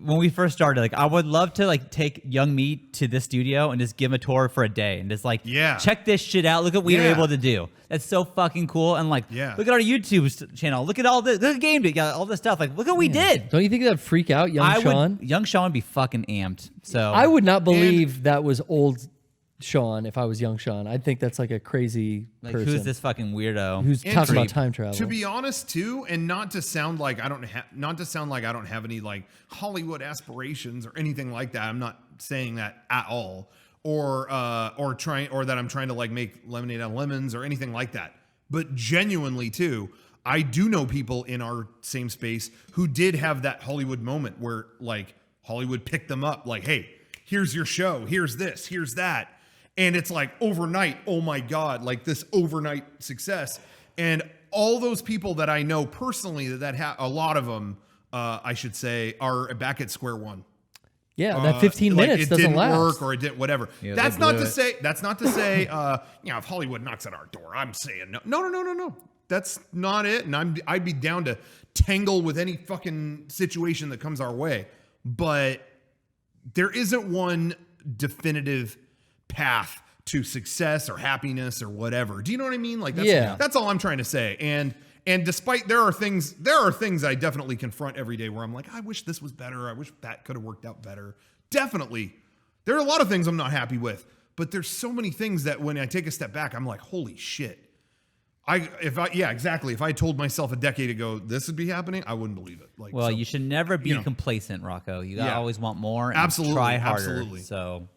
when we first started, like I would love to like take young me to this studio and just give him a tour for a day and just like, check this shit out. Look what we were able to do. That's so fucking cool. And like, look at our YouTube channel. Look at all this, look at game, all this stuff. Like, look what we did. Don't you think that'd freak out young Sean? Young Sean would be fucking amped. So I would not believe that was old Sean if I was young Sean. I'd think that's like a crazy like, person. who's this fucking weirdo? Who's talking about time travel? To be honest, too, and not to sound like I don't have any like Hollywood aspirations or anything like that. I'm not saying that at all, or that I'm trying to like make lemonade out of lemons or anything like that. But genuinely, too, I do know people in our same space who did have that Hollywood moment where like Hollywood picked them up, like, hey, here's your show, here's this, here's that. And it's like overnight, oh my God, like this overnight success. And all those people that I know personally a lot of them, I should say, are back at square one. Yeah, that 15 minutes it doesn't didn't last. work or it didn't, whatever. Yeah, that's not to say, if Hollywood knocks at our door, I'm saying no. No. That's not it. And I'd be down to tangle with any fucking situation that comes our way. But there isn't one definitive path to success or happiness or whatever. Do you know what I mean? Like that's all I'm trying to say. And despite there are things I definitely confront every day where I'm like, I wish this was better. I wish that could have worked out better. Definitely. There are a lot of things I'm not happy with, but there's so many things that when I take a step back, I'm like, holy shit. If I told myself a decade ago this would be happening, I wouldn't believe it. Like, well, so, you should never be complacent, Rocco. You gotta always want more and Absolutely, try harder. absolutely. So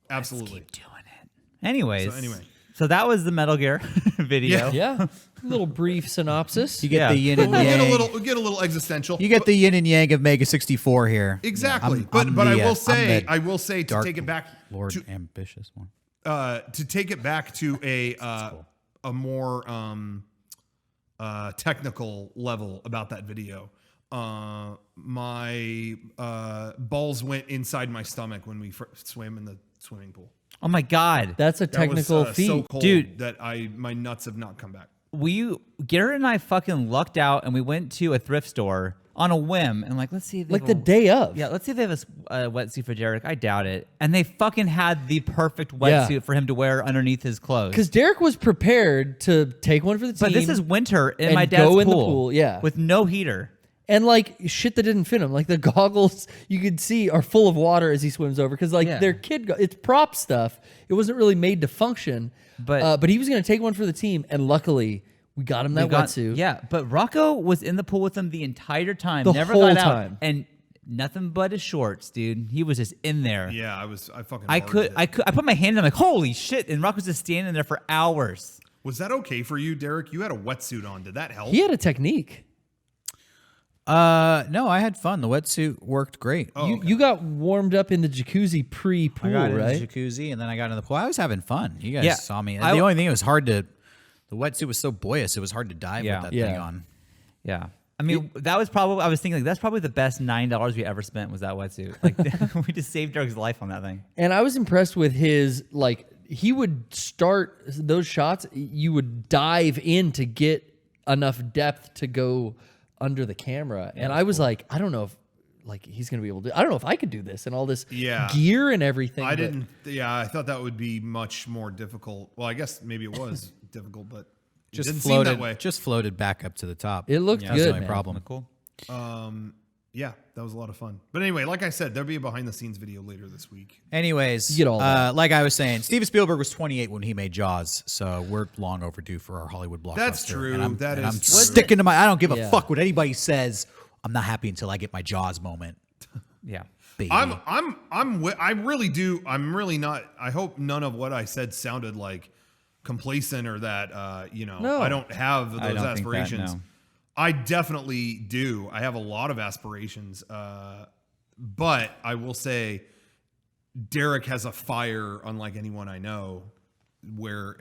absolutely. let's keep doing it. Anyways, So so that was the Metal Gear video. Yeah. Little brief synopsis. You get the yin and We'll yang. get a little existential. You get the yin and yang of Mega64 here. Exactly. I'm But I the, will say to Dark take it back Lord to, ambitious one. to take it back to a more technical level about that video. My balls went inside my stomach when we swam in the swimming pool. Oh my God. That's a technical that was, feat. so cold, Dude. that my nuts have not come back. Garrett and I fucking lucked out and we went to a thrift store on a whim and like, let's see if they Like have the day of. Yeah, let's see if they have a wetsuit for Derek. I doubt it. And they fucking had the perfect wetsuit for him to wear underneath his clothes. Because Derek was prepared to take one for the team. But this is winter in and my dad's go in the pool. pool, yeah. With no heater. And like shit that didn't fit him. Like the goggles you could see are full of water as he swims over. Because like they're it's prop stuff. It wasn't really made to function. But he was going to take one for the team. And luckily we got him that wetsuit. Yeah, but Rocco was in the pool with him the entire time. The never whole got out. time. And nothing but his shorts, dude. He was just in there. Yeah, I fucking. I put my hand in, I'm like, holy shit. And Rocco was just standing there for hours. Was that okay for you, Derek? You had a wetsuit on. Did that help? He had a technique. No, I had fun. The wetsuit worked great. You got warmed up in the jacuzzi pre-pool, I got in right? the jacuzzi and then I got in the pool. I was having fun. You guys Yeah, saw me. I- The only thing it was hard to. The wetsuit was so boyish. It was hard to dive Yeah. with that Yeah. thing on. Yeah. I mean, that was probably, I was thinking, like, that's probably the best $9 we ever spent was that wetsuit. Like, we just saved Derek's life on that thing. And I was impressed with his, like, he would start those shots. You would dive in to get enough depth to go under the camera. And I was like, I don't know if, like, he's going to be able to, I don't know if I could do this and all this gear and everything. I didn't. Yeah, I thought that would be much more difficult. Well, I guess maybe it was difficult, but it Just didn't seem floated. that way. Just floated back up to the top. It looked That's good, my man. problem. Cool. Yeah, that was a lot of fun. But anyway, like I said, there'll be a behind the scenes video later this week. Anyways, You get all that. like I was saying, Steven Spielberg was 28 when he made Jaws, so we're long overdue for our Hollywood blockbuster. That's true. And I'm, That and is I'm true. sticking to my. I don't give a Yeah. fuck what anybody says. I'm not happy until I get my Jaws moment. Yeah. Baby. I really do. I'm really not. I hope none of what I said sounded like complacent or that, No. I don't have those I don't think that, aspirations. no. I definitely do. I have a lot of aspirations. But I will say Derek has a fire unlike anyone I know where,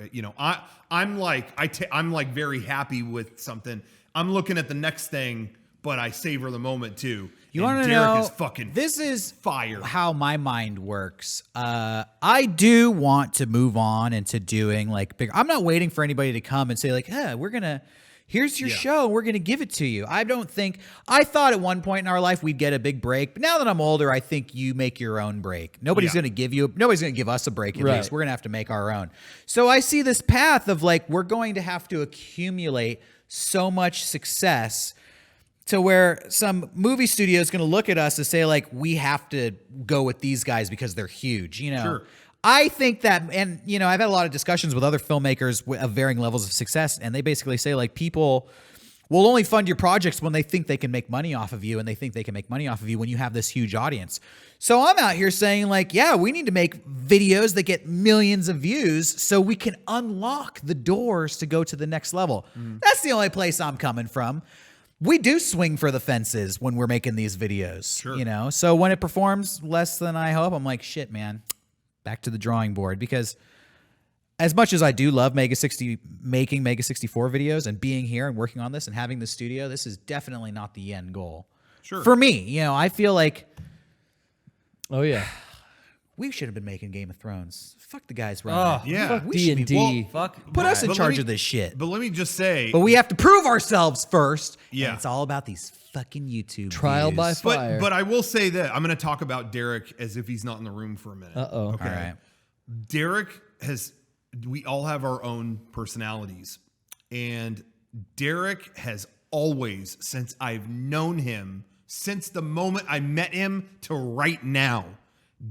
I'm like very happy with something. I'm looking at the next thing, but I savor the moment too. You And want to Derek know? is fucking This is fire. how my mind works. I do want to move on into doing like bigger. I'm not waiting for anybody to come and say like, we're gonna. Here's your show. We're gonna give it to you. I thought at one point in our life we'd get a big break, but now that I'm older, I think you make your own break. Nobody's gonna give us a break. At Right. least we're gonna have to make our own. So I see this path of like we're going to have to accumulate so much success to where some movie studio is going to look at us and say like, we have to go with these guys because they're huge, Sure. I think that, and I've had a lot of discussions with other filmmakers of varying levels of success, and they basically say like, people will only fund your projects when they think they can make money off of you, and they think they can make money off of you when you have this huge audience. So I'm out here saying like, yeah, we need to make videos that get millions of views so we can unlock the doors to go to the next level. That's the only place I'm coming from. We do swing for the fences when we're making these videos, Sure. So when it performs less than I hope, I'm like, shit, man, back to the drawing board. Because as much as I do love making Mega64 videos and being here and working on this and having the studio, this is definitely not the end goal. Sure. For me, I feel like Oh yeah. we should have been making Game of Thrones. Fuck the guys running. Yeah. Fuck We should be- D&D. Fuck. Put us in But let charge me- of this shit. But let me just say, But we have to prove ourselves first. Yeah. And it's all about these fucking YouTube Trial views. by fire. but I will say that I'm going to talk about Derek as if he's not in the room for a minute. Uh-oh. Okay. All right. Derek we all have our own personalities. And Derek has always, since I've known him, since the moment I met him to right now,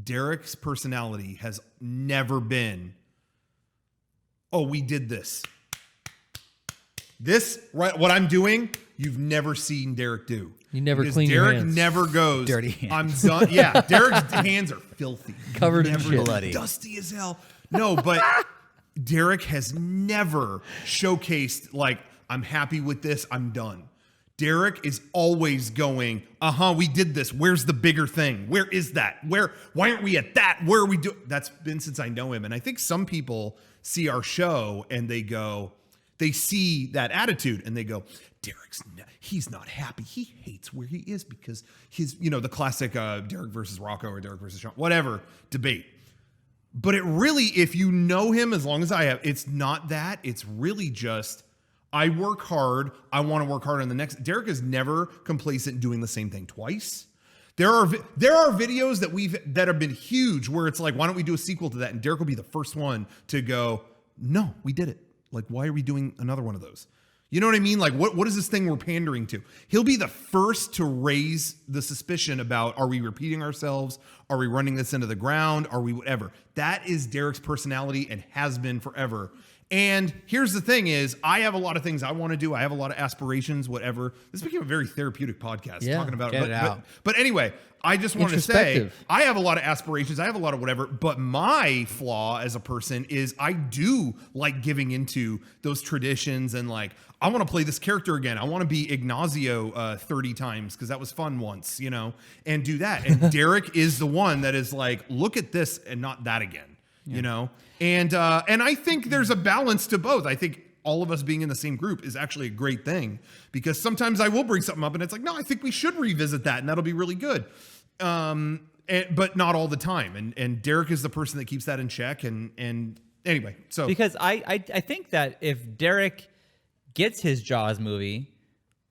Derek's personality has never been, oh, we did this. This, right, what I'm doing, you've never seen Derek do. You never Because clean your Derek hands. never goes, Dirty hands. I'm done. Yeah, Derek's hands are filthy. Covered in Never shit. Bloody. Dusty as hell. No, but Derek has never showcased like, I'm happy with this, I'm done. Derek is always going, we did this. Where's the bigger thing? Where is that? Why aren't we at that? Where are we doing? That's been since I know him. And I think some people see our show and they see that attitude and they go, he's not happy. He hates where he is because the classic Derek versus Rocco or Derek versus Sean, whatever debate. But it really, if you know him as long as I have, it's not that. It's really just, I work hard. I want to work hard on the next. Derek is never complacent doing the same thing twice. There are videos that have been huge where it's like, why don't we do a sequel to that? And Derek will be the first one to go, no, we did it. Like, why are we doing another one of those? You know what I mean? Like, what is this thing we're pandering to? He'll be the first to raise the suspicion about, are we repeating ourselves? Are we running this into the ground? Are we whatever? That is Derek's personality and has been forever. And here's the thing is, I have a lot of things I want to do. I have a lot of aspirations, whatever. This became a very therapeutic podcast talking about get it out. But anyway, I just want to say, Introspective. I have a lot of aspirations. I have a lot of whatever. But my flaw as a person is I do like giving into those traditions and like, I want to play this character again. I want to be Ignacio 30 times because that was fun once, you know, and do that. And Derek is the one that is like, look at this and not that again, you know? And I think there's a balance to both. I think all of us being in the same group is actually a great thing because sometimes I will bring something up and it's like, no, I think we should revisit that and that'll be really good. But not all the time. And Derek is the person that keeps that in check. And anyway, so because I think that if Derek gets his Jaws movie,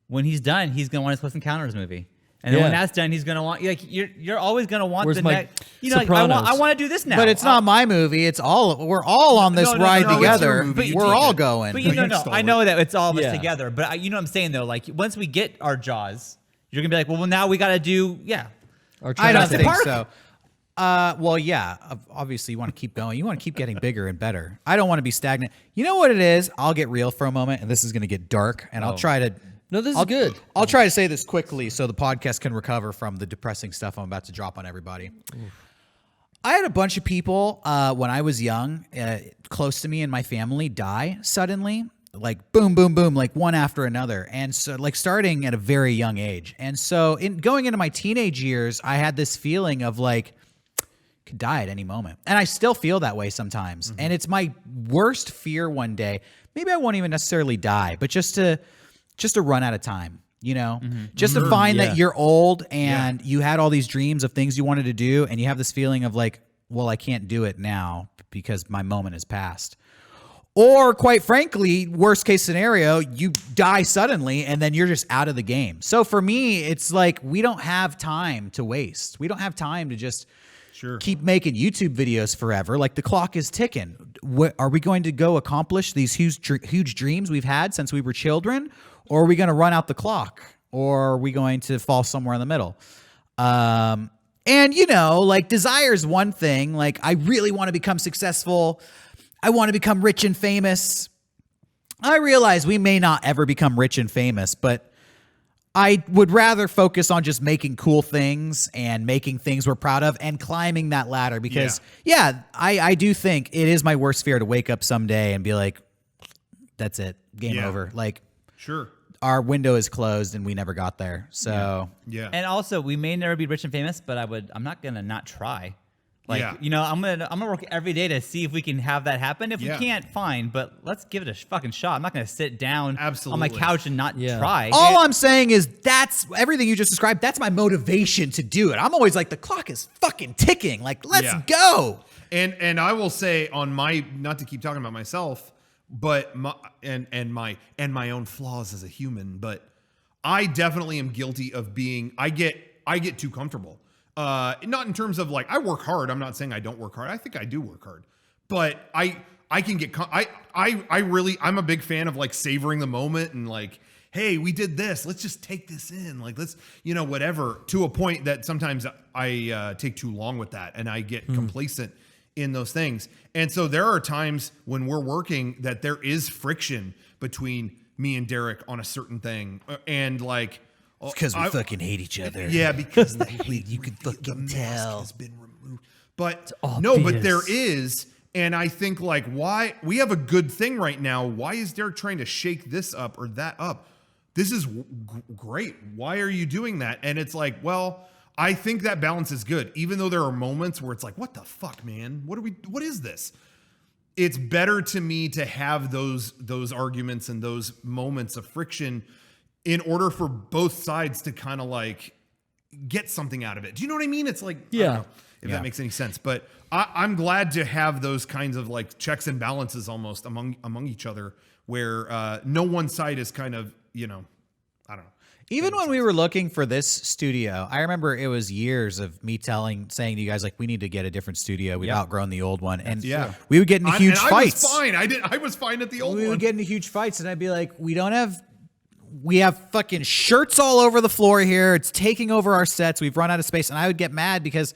when he's done, he's gonna want his Close Encounters movie. And then when that's done, he's gonna want you're always gonna want Where's the my next. You know, like, I want to do this now. But it's not my movie. It's we're all on this ride no, it's together. your movie. We're all going. But you know, no, I know that it's all of us Yeah. together. But you know what I'm saying though. Like once we get our Jaws, you're gonna be like, well, now we got to do Or I don't Jurassic think Park. so. Well, yeah. Obviously, you want to keep going. You want to keep getting bigger and better. I don't want to be stagnant. You know what it is? I'll get real for a moment, and this is going to get dark. And I'll try to. No, this is good. I'll try to say this quickly so the podcast can recover from the depressing stuff I'm about to drop on everybody. I had a bunch of people when I was young, close to me and my family, die suddenly. Like boom, boom, boom, like one after another. And so like starting at a very young age. And so in going into my teenage years, I had this feeling of like, could die at any moment. And I still feel that way sometimes. And it's my worst fear one day. Maybe I won't even necessarily die, but just to run out of time, you know, just to find that you're old and you had all these dreams of things you wanted to do. And you have this feeling of like, well, I can't do it now because my moment has passed. Or quite frankly, worst case scenario, you die suddenly and then you're just out of the game. So for me, it's like, we don't have time to waste. We don't have time to just keep making YouTube videos forever. Like the clock is ticking. Are we going to go accomplish these huge dreams we've had since we were children? Or are we going to run out the clock? Or are we going to fall somewhere in the middle? And you know, like desire is one thing. Like I really want to become successful. I want to become rich and famous. I realize we may not ever become rich and famous, but I would rather focus on just making cool things and making things we're proud of and climbing that ladder because, I do think it is my worst fear to wake up someday and be like, that's it, game over. Like, our window is closed and we never got there. So, And also, we may never be rich and famous, but I'm not gonna not try. Like, you know, I'm gonna work every day to see if we can have that happen. If we can't, fine, but let's give it a fucking shot. I'm not gonna sit down on my couch and not try. All I'm saying is that's everything you just described. That's my motivation to do it. I'm always like, the clock is fucking ticking. Like, let's go. And I will say on my, not to keep talking about myself, but my own flaws as a human, but I definitely am guilty of being, I get too comfortable. Not in terms of like, I work hard. I'm not saying I don't work hard. I think I do work hard, but I can get, I'm a big fan of like savoring the moment and like, hey, we did this. Let's just take this in. Like, let's, you know, whatever, to a point that sometimes I take too long with that and I get complacent in those things. And so there are times when we're working that there is friction between me and Derek on a certain thing. And like, because we fucking hate each other. Yeah, because you can fucking tell. has been removed. But no, but there is, and I think like, why we have a good thing right now. Why is Derek trying to shake this up or that up? This is great. Why are you doing that? And it's like, well, I think that balance is good, even though there are moments where it's like, what the fuck, man? What is this? It's better to me to have those arguments and those moments of friction in order for both sides to kind of like get something out of it. Do you know what I mean? It's like, I don't know if that makes any sense, but I'm glad to have those kinds of like checks and balances almost among each other where no one side is kind of, you know, I don't know. Even when we were looking for this studio, I remember it was years of me saying to you guys, like, we need to get a different studio. We've outgrown the old one. And we would get into huge fights. I was fine at the old one. We would get into huge fights and I'd be like, we have fucking shirts all over the floor here. It's taking over our sets. We've run out of space. And I would get mad because,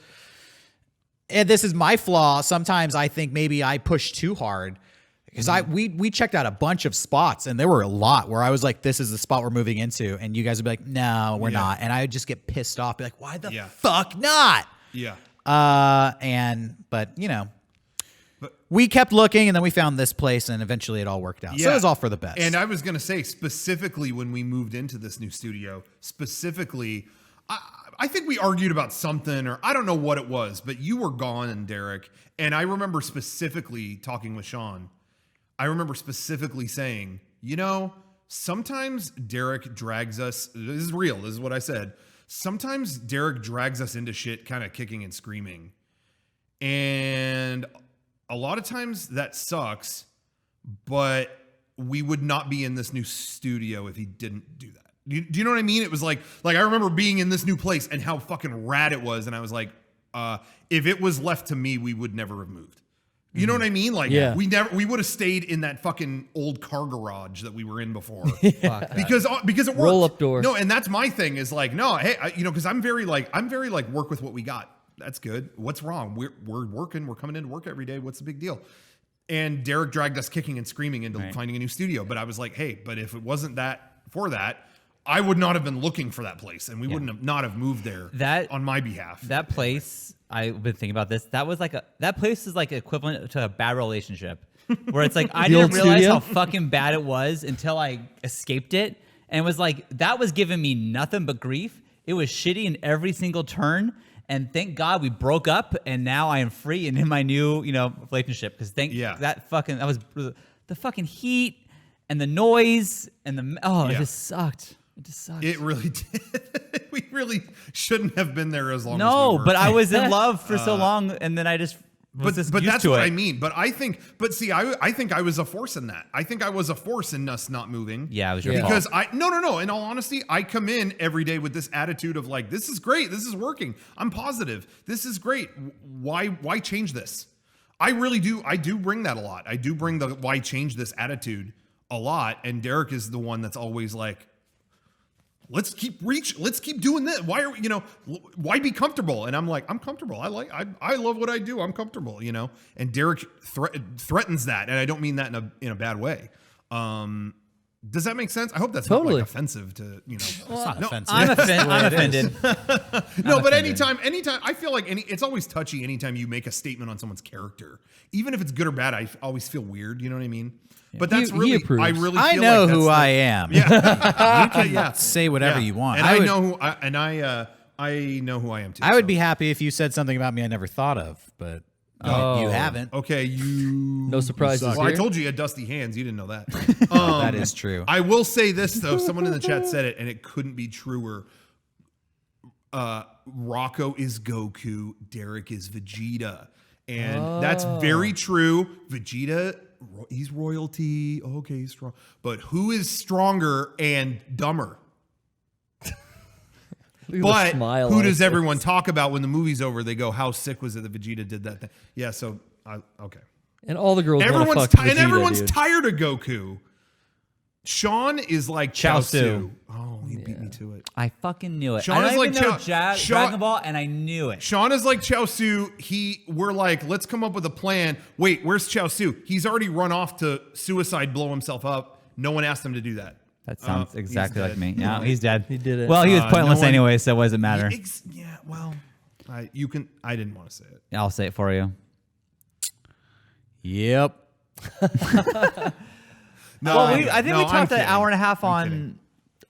and this is my flaw, sometimes I think maybe I push too hard. Because we checked out a bunch of spots, and there were a lot where I was like, "This is the spot we're moving into," and you guys would be like, "No, we're not," and I would just get pissed off, be like, "Why the fuck not?" Yeah. But you know, we kept looking, and then we found this place, and eventually it all worked out. So it was all for the best. And I was gonna say, specifically when we moved into this new studio, I think we argued about something, or I don't know what it was, but you were gone, Derek, and I remember specifically talking with Sean. I remember specifically saying, you know, sometimes Derek drags us. This is real. This is what I said. Sometimes Derek drags us into shit kind of kicking and screaming. And a lot of times that sucks, but we would not be in this new studio if he didn't do that. Do you know what I mean? It was like I remember being in this new place and how fucking rad it was. And I was like, if it was left to me, we would never have moved. You know what I mean? Like we would have stayed in that fucking old car garage that we were in before. because it worked. Roll up door. No, and that's my thing is like, no, hey, because I'm very like work with what we got. That's good. What's wrong? We're working. We're coming into work every day. What's the big deal? And Derek dragged us kicking and screaming into finding a new studio. But I was like, hey, but if it wasn't that for that, I would not have been looking for that place, and we wouldn't have not have moved there on my behalf. That place, I've been thinking about this. That place is like equivalent to a bad relationship, where it's like I didn't realize how fucking bad it was until I escaped it, and it was like that was giving me nothing but grief. It was shitty in every single turn, and thank God we broke up, and now I am free and in my new relationship. Because that was the fucking heat and the noise and it just sucked. It just sucks. It really did. We really shouldn't have been there as long as we were. But I was in love for so long, and then I just But that's what I mean. But I think I was a force in that. I think I was a force in us not moving. Yeah, it was your because fault. No. In all honesty, I come in every day with this attitude of like, this is great. This is working. I'm positive. This is great. Why change this? I really do. I do bring that a lot. I do bring the why change this attitude a lot. And Derek is the one that's always like, let's keep doing this. Why are we, why be comfortable? And I'm like, I'm comfortable. I love what I do. I'm comfortable, and Derek threatens that. And I don't mean that in a bad way. Does that make sense? I hope that's not like offensive to, It's not offensive. I'm offended. No, but anytime, I feel like it's always touchy anytime you make a statement on someone's character. Even if it's good or bad, I always feel weird. You know what I mean? Yeah. But that's I really feel I know like who I am. Yeah. You can say whatever you want. And I know who I am too. I would be happy if you said something about me I never thought of, but you haven't. Okay, no surprises. Well, I told you had dusty hands. You didn't know that. That is true. I will say this though. Someone in the chat said it, and it couldn't be truer. Rocco is Goku. Derek is Vegeta, and that's very true. Vegeta, he's royalty. Okay, he's strong. But who is stronger and dumber? But who does everyone talk about when the movie's over? They go, how sick was it that Vegeta did that thing? Yeah, so, okay. And all the girls everyone's Vegeta, everyone's tired of Goku. Sean is like Chaozu. Oh, he beat me to it. I fucking knew it. Sean is like Dragon Ball, and I knew it. Sean is like Chaozu. We're like, let's come up with a plan. Wait, where's Chaozu? He's already run off to suicide, blow himself up. No one asked him to do that. That sounds exactly like me. Yeah, he's dead. He did it. Well, he was pointless anyway, so it doesn't matter. I didn't want to say it. I'll say it for you. Yep. I think we talked an hour and a half on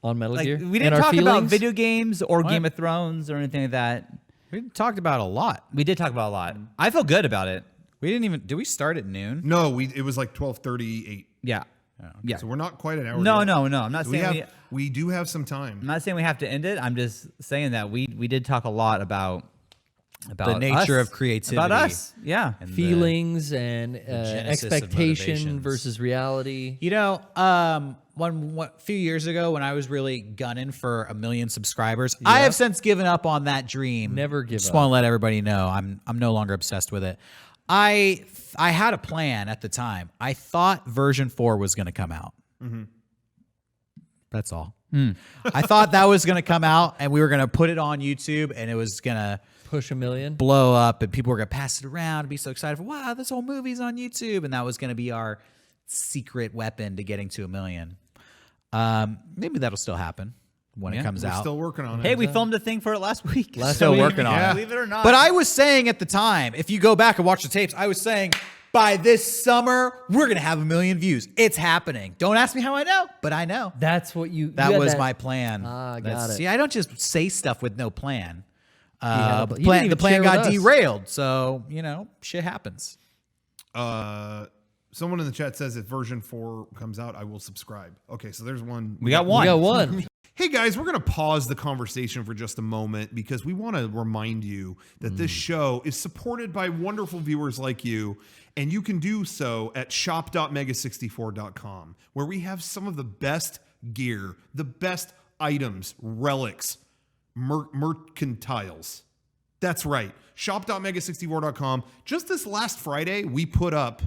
Metal Gear. We didn't talk about video games or Game of Thrones or anything like that. We talked about a lot. We did talk about a lot. I feel good about it. We didn't even. Did we start at noon? No, it was like 12:38. Yeah. Yeah. So we're not quite an hour. No. I'm not saying we do have some time. I'm not saying we have to end it. I'm just saying that we did talk a lot about the nature of creativity, about us, and feelings and expectation versus reality. A few years ago when I was really gunning for 1 million subscribers, I have since given up on that dream. Never give up. Just want to let everybody know I'm no longer obsessed with it. I had a plan at the time. I thought version 4 was going to come out. Mm-hmm. That's all. I thought that was going to come out and we were going to put it on YouTube and it was going to push 1 million, blow up, and people were going to pass it around and be so excited for, wow, this whole movie's on YouTube. And that was going to be our secret weapon to getting to 1 million. Maybe that'll still happen when it comes We're out. still working on it. Hey, we filmed a thing for it last week. Still working on Yeah. it. Believe it or not. But I was saying at the time, if you go back and watch the tapes, I was saying by this summer, we're going to have 1 million views. It's happening. Don't ask me how I know, but I know. That's what you. That you had was my plan. Got it. See, I don't just say stuff with no plan. Yeah, but you Plan didn't the even plan share got with us. derailed, so shit happens. Someone in the chat says if version 4 comes out, I will subscribe. Okay, so there's one. we got one. We got one. Hey guys, we're going to pause the conversation for just a moment because we want to remind you that this show is supported by wonderful viewers like you, and you can do so at shop.mega64.com, where we have some of the best gear, the best items, relics, mercantiles. That's right. Shop.mega64.com. Just this last Friday, we put up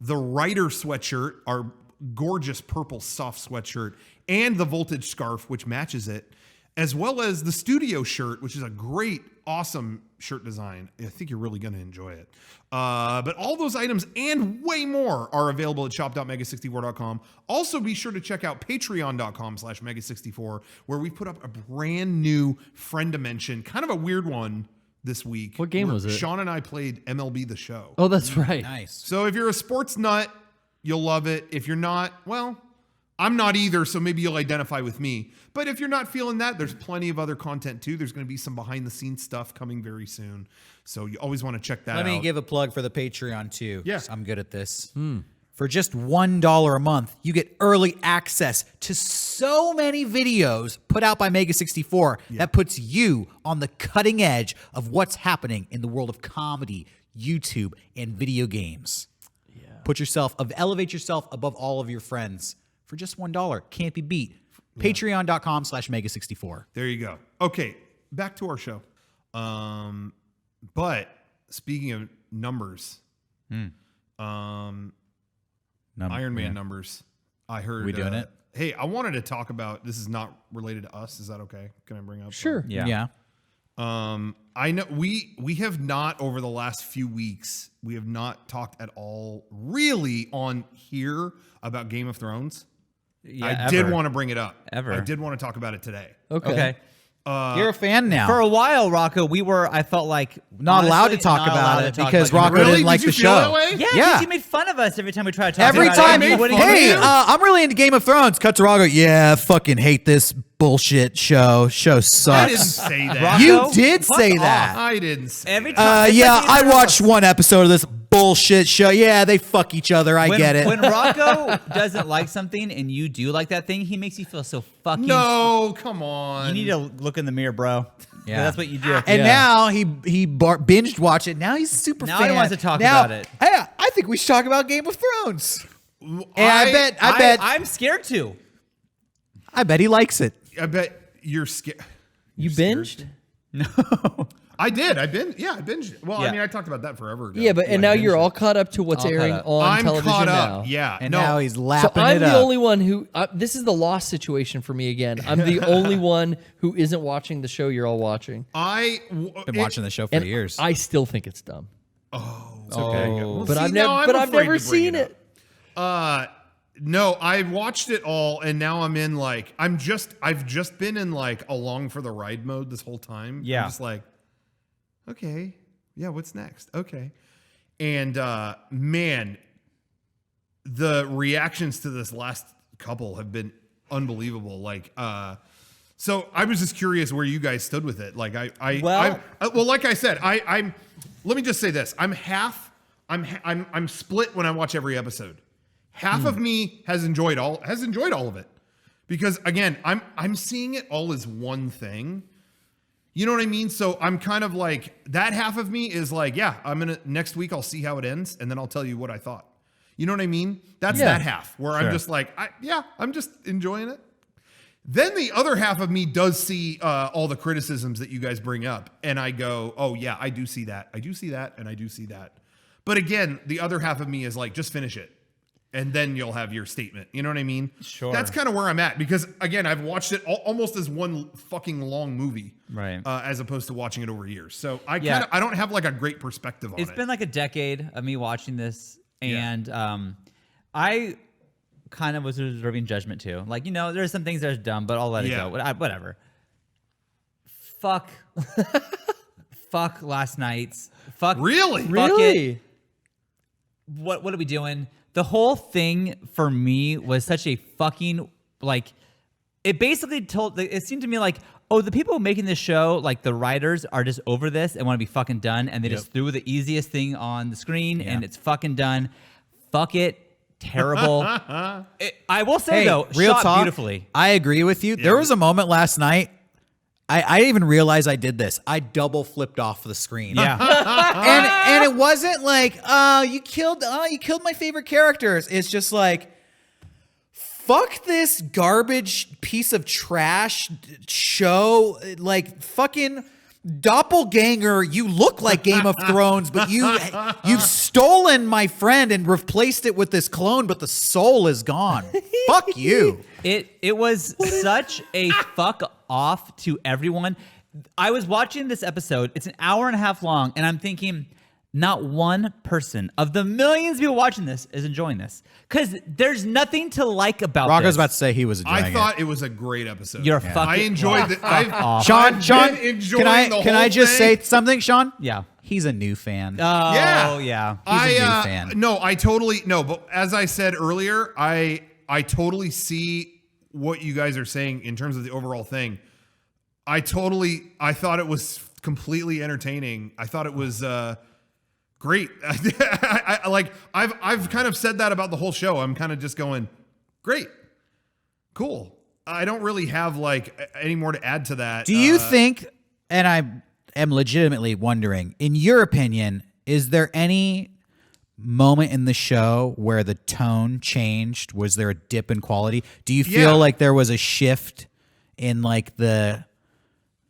the Rider sweatshirt, our gorgeous purple soft sweatshirt, and the Voltage scarf, which matches it, as well as the studio shirt, which is a great, awesome shirt design. I think you're really going to enjoy it. But all those items and way more are available at shop.mega64.com. Also, be sure to check out patreon.com/mega64, where we put up a brand new Friend Dimension, kind of a weird one this week. What game where was it? Sean and I played MLB The Show. Oh, that's right. Nice. So if you're a sports nut, you'll love it. If you're not, well, I'm not either, so maybe you'll identify with me. But if you're not feeling that, there's plenty of other content too. There's going to be some behind-the-scenes stuff coming very soon. So you always want to check that out. Let me give a plug for the Patreon too. Yeah. 'Cause I'm good at this. For just $1 a month, you get early access to so many videos put out by Mega64 that puts you on the cutting edge of what's happening in the world of comedy, YouTube, and video games. Elevate yourself above all of your friends for just $1. Can't be beat. Patreon.com/Mega64. There you go. Okay, back to our show. But speaking of numbers, Iron Man numbers. I heard. We doing it? Hey, I wanted to talk about. This is not related to us. Is that okay? Can I bring up? Sure. Yeah. I know we have not over the last few weeks. We have not talked at all, really, on here about Game of Thrones. Yeah, I did want to bring it up. Ever. I did want to talk about it today. Okay. You're a fan now. For a while, Rocco, I felt like not allowed to honestly, talk not about allowed it to talk because about Rocco Game of didn't Really? like Did the you feel show. that way? Thrones. Yeah, Yeah. 'cause you made fun of us every time we tried to talk Every about time, it. made What fun are you of hey, you. I'm really into Game of Thrones. Cut to Rocco. Yeah, fucking hate this bullshit show. Show I sucks. didn't say that. Rocco, You did fuck say off. that. I didn't say Every that. time, it's Yeah, like I either watched one episode of this bullshit show. Yeah, they fuck each other. I when, get it. When Rocco doesn't like something and you do like that thing, he makes you feel so fucking. No, come on. You need to look in the mirror, bro. Yeah. That's what you do. And Yeah. now he binged watched it. Now he's a super Now fan. he wants to talk Now, about it. Hey, I think we should talk about Game of Thrones. And I bet I'm scared to. he likes it. I bet you're scared. You binged? I did. I binged it. Well, Yeah. I mean, I talked about that forever ago. Yeah, but and now I binged you're it. all caught up to what's All caught airing up. on I'm television caught now. up. Yeah. And no. now he's So lapping I'm it the up. only one who. This is the lost situation for me again. I'm the only one who isn't watching the show you're all watching, Been watching the show for and years. I still think it's dumb. Okay. Well, But see, I've now never. But I've afraid never to bring seen up. it. No, I watched it all, and now I'm in like I've just been in like along for the ride mode this whole time. Yeah. I'm just like, okay, yeah, what's next? Okay, and man, the reactions to this last couple have been unbelievable. Like, so I was just curious where you guys stood with it. Like, well, like I said, I'm. Let me just say this: I'm split when I watch every episode. Half of me has enjoyed all of it, because again, I'm seeing it all as one thing. You know what I mean? So I'm kind of like that. Half of me is like, yeah, next week I'll see how it ends, and then I'll tell you what I thought. You know what I mean? That's Yeah. that half where I'm just like, I'm just enjoying it. Then the other half of me does see all the criticisms that you guys bring up, and I go, oh yeah, I do see that, and I do see that. But again, the other half of me is like, just finish it, and then you'll have your statement. You know what I mean? Sure. That's kind of where I'm at, because again, I've watched it almost as one fucking long movie, Right. As opposed to watching it over years. So I Yeah. I don't have like a great perspective on It's it. been like a decade of me watching this, and I kind of was reserving judgment too. Like, there's some things that are dumb, but I'll let it go. Whatever. Fuck. Fuck last night's. Fuck. Really? Fuck it. What are we doing? The whole thing for me was such a fucking, like, it basically it seemed to me like, oh, the people making this show, like the writers, are just over this and want to be fucking done, and they just threw the easiest thing on the screen, and it's fucking done. Fuck it. Terrible. I will say, though, real shot talk, beautifully. I agree with you. There was a moment last night, I didn't even realize I did this. I double flipped off the screen. Yeah. and it wasn't like, you killed my favorite characters. It's just like, fuck this garbage piece of trash show. Like, fucking doppelganger, you look like Game of Thrones, but you've stolen my friend and replaced it with this clone, but the soul is gone. Fuck you. It was such a fuck off to everyone. I was watching this episode. It's an hour and a half long, and I'm thinking, not one person of the millions of people watching this is enjoying this, because there's nothing to like about Rocco's this. about to say he was enjoying I thought it was a great episode. You're fucking. I enjoyed it. Sean, been enjoying the can whole I just thing. say something, Sean? Yeah. He's a new fan. Oh yeah. He's a new fan. No, I totally no. But as I said earlier, I totally see what you guys are saying in terms of the overall thing. I thought it was completely entertaining. I thought it was great. I've kind of said that about the whole show. I'm kind of just going, great, cool. I don't really have like any more to add to that. Do you think, and I am legitimately wondering, in your opinion, is there any moment in the show where the tone changed? Was there a dip in quality? Do you feel like there was a shift in like the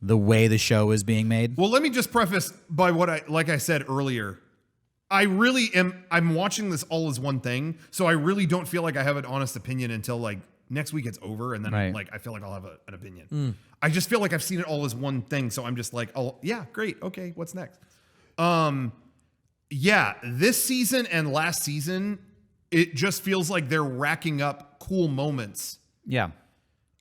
way the show was being made? Well, let me just preface by like I said earlier. I'm watching this all as one thing, so I really don't feel like I have an honest opinion until like next week it's over, and then I feel like I'll have an opinion. I just feel like I've seen it all as one thing, so I'm just like, oh yeah, great, okay, what's next? Yeah, this season and last season, it just feels like they're racking up cool moments. Yeah.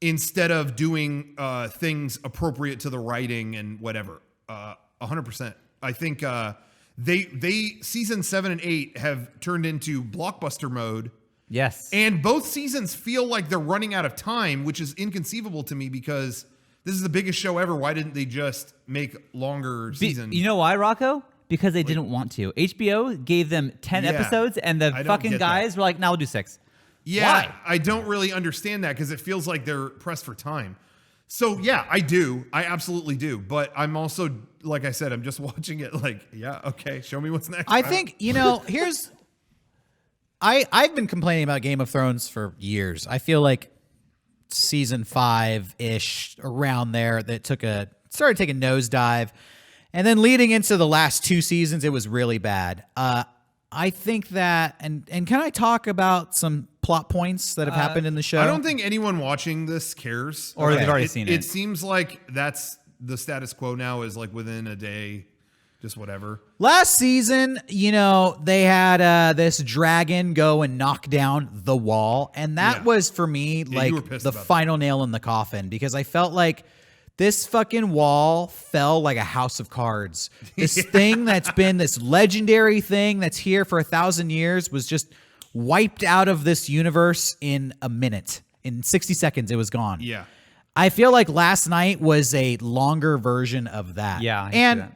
Instead of doing things appropriate to the writing and whatever. 100%. I think they season 7 and 8 have turned into blockbuster mode. Yes. And both seasons feel like they're running out of time, which is inconceivable to me because this is the biggest show ever. Why didn't they just make longer seasons? You know why, Rocco? Because they didn't want to. HBO gave them 10 episodes, and the fucking guys were like, "Now we'll do 6." Yeah, Why? I don't really understand that because it feels like they're pressed for time. So yeah, I do. I absolutely do. But I'm also, like I said, I'm just watching it like, yeah, okay, show me what's next. I think, here's... I've been complaining about Game of Thrones for years. I feel like season 5-ish, around there, that started taking a nosedive. And then leading into the last 2 seasons, it was really bad. I think that, and can I talk about some plot points that have happened in the show? I don't think anyone watching this cares. Or they've already seen it. It seems like that's the status quo now, is like within a day, just whatever. Last season, they had this dragon go and knock down the wall. And that was, for me, like the final nail in the coffin, because I felt like this fucking wall fell like a house of cards. This thing that's been this legendary thing that's here for 1,000 years was just wiped out of this universe in a minute. In 60 seconds, it was gone. Yeah. I feel like last night was a longer version of that. Yeah, I see that.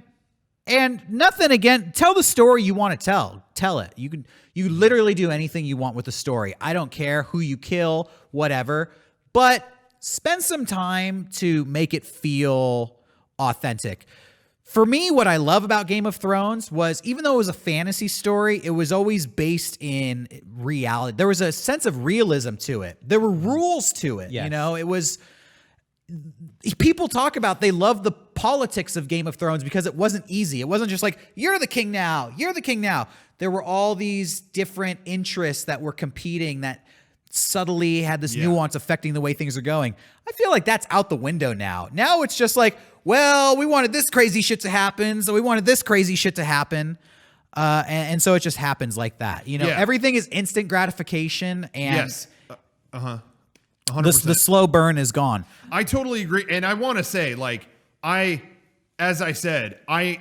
And nothing again. Tell the story you want to tell. Tell it. You literally do anything you want with the story. I don't care who you kill, whatever. But spend some time to make it feel authentic. For me, what I love about Game of Thrones was, even though it was a fantasy story, it was always based in reality. There was a sense of realism to it. There were rules to it. Yes. It was... People talk about they love the politics of Game of Thrones because it wasn't easy. It wasn't just like, you're the king now, you're the king now. There were all these different interests that were competing that subtly had this nuance affecting the way things are going. I feel like that's out the window now. Now it's just like, well, we wanted this crazy shit to happen, so we wanted this crazy shit to happen. And so it just happens like that. You know, everything is instant gratification, and Yes. 100%. the slow burn is gone. I totally agree. And I want to say, like, as I said, I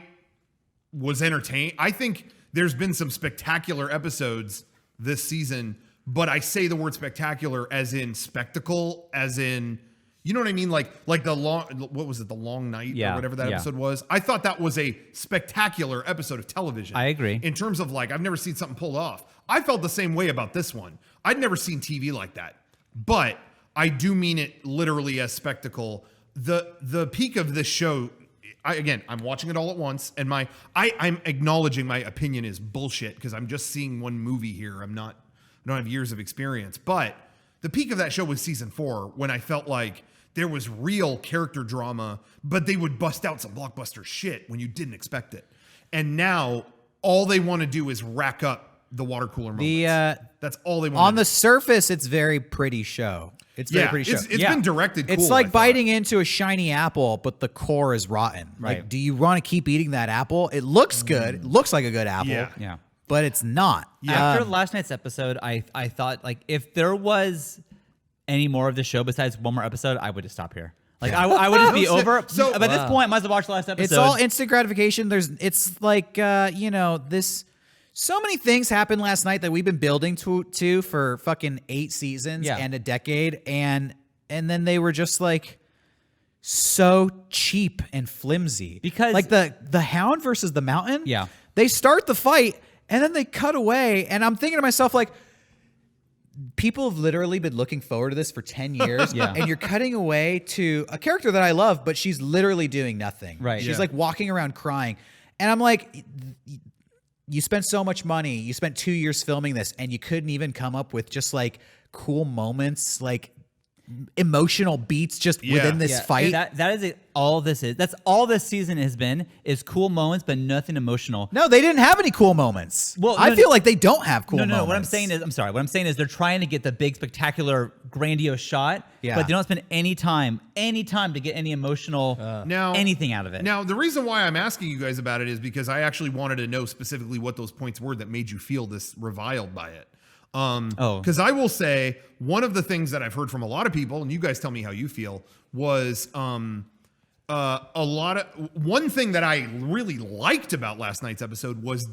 was entertained. I think there's been some spectacular episodes this season, but I say the word spectacular as in spectacle, as in, you know what I mean? Like the what was it? The Long Night or whatever that episode was. I thought that was a spectacular episode of television. I agree. In terms of like, I've never seen something pulled off. I felt the same way about this one. I'd never seen TV like that, but I do mean it literally as spectacle. The peak of this show, I'm watching it all at once, and I'm acknowledging my opinion is bullshit because I'm just seeing one movie here. I don't have years of experience, but the peak of that show was season 4 when I felt like there was real character drama, but they would bust out some blockbuster shit when you didn't expect it. And now all they want to do is rack up the water cooler moments. That's all they want. On the surface, it's very pretty show. It's very pretty show. It's been directed cool. It's like biting into a shiny apple, but the core is rotten. Right. Like, do you want to keep eating that apple? It looks good. It looks like a good apple. Yeah. But it's not. After last night's episode, I thought, like, if there was any more of the show besides one more episode, I would just stop here. Like, I would just be over. So- but at this point, I might as well watch the last episode. It's all instant gratification. It's like, so many things happened last night that we've been building to for fucking 8 seasons and a decade. And then they were just like so cheap and flimsy. Because- like the Hound versus the Mountain. Yeah. They start the fight and then they cut away. And I'm thinking to myself, like, people have literally been looking forward to this for 10 years. And you're cutting away to a character that I love, but she's literally doing nothing. Right. She's like walking around crying. And I'm like, you spent so much money. You spent 2 years filming this, and you couldn't even come up with just like cool moments, like emotional beats just within this fight. That is all this is. That's all this season has been, is cool moments, but nothing emotional. No, they didn't have any cool moments. Well, I feel like they don't have cool moments. No, what I'm saying is they're trying to get the big, spectacular, grandiose shot, but they don't spend any time to get any emotional anything out of it. Now, the reason why I'm asking you guys about it is because I actually wanted to know specifically what those points were that made you feel this reviled by it. Because I will say one of the things that I've heard from a lot of people, and you guys tell me how you feel, was one thing that I really liked about last night's episode was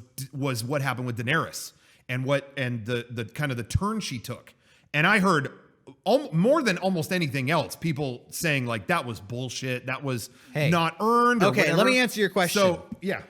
what happened with Daenerys and the kind of the turn she took. And I heard more than almost anything else, people saying like that was bullshit, that was not earned. Or Okay, whatever. let me answer your question. So yeah.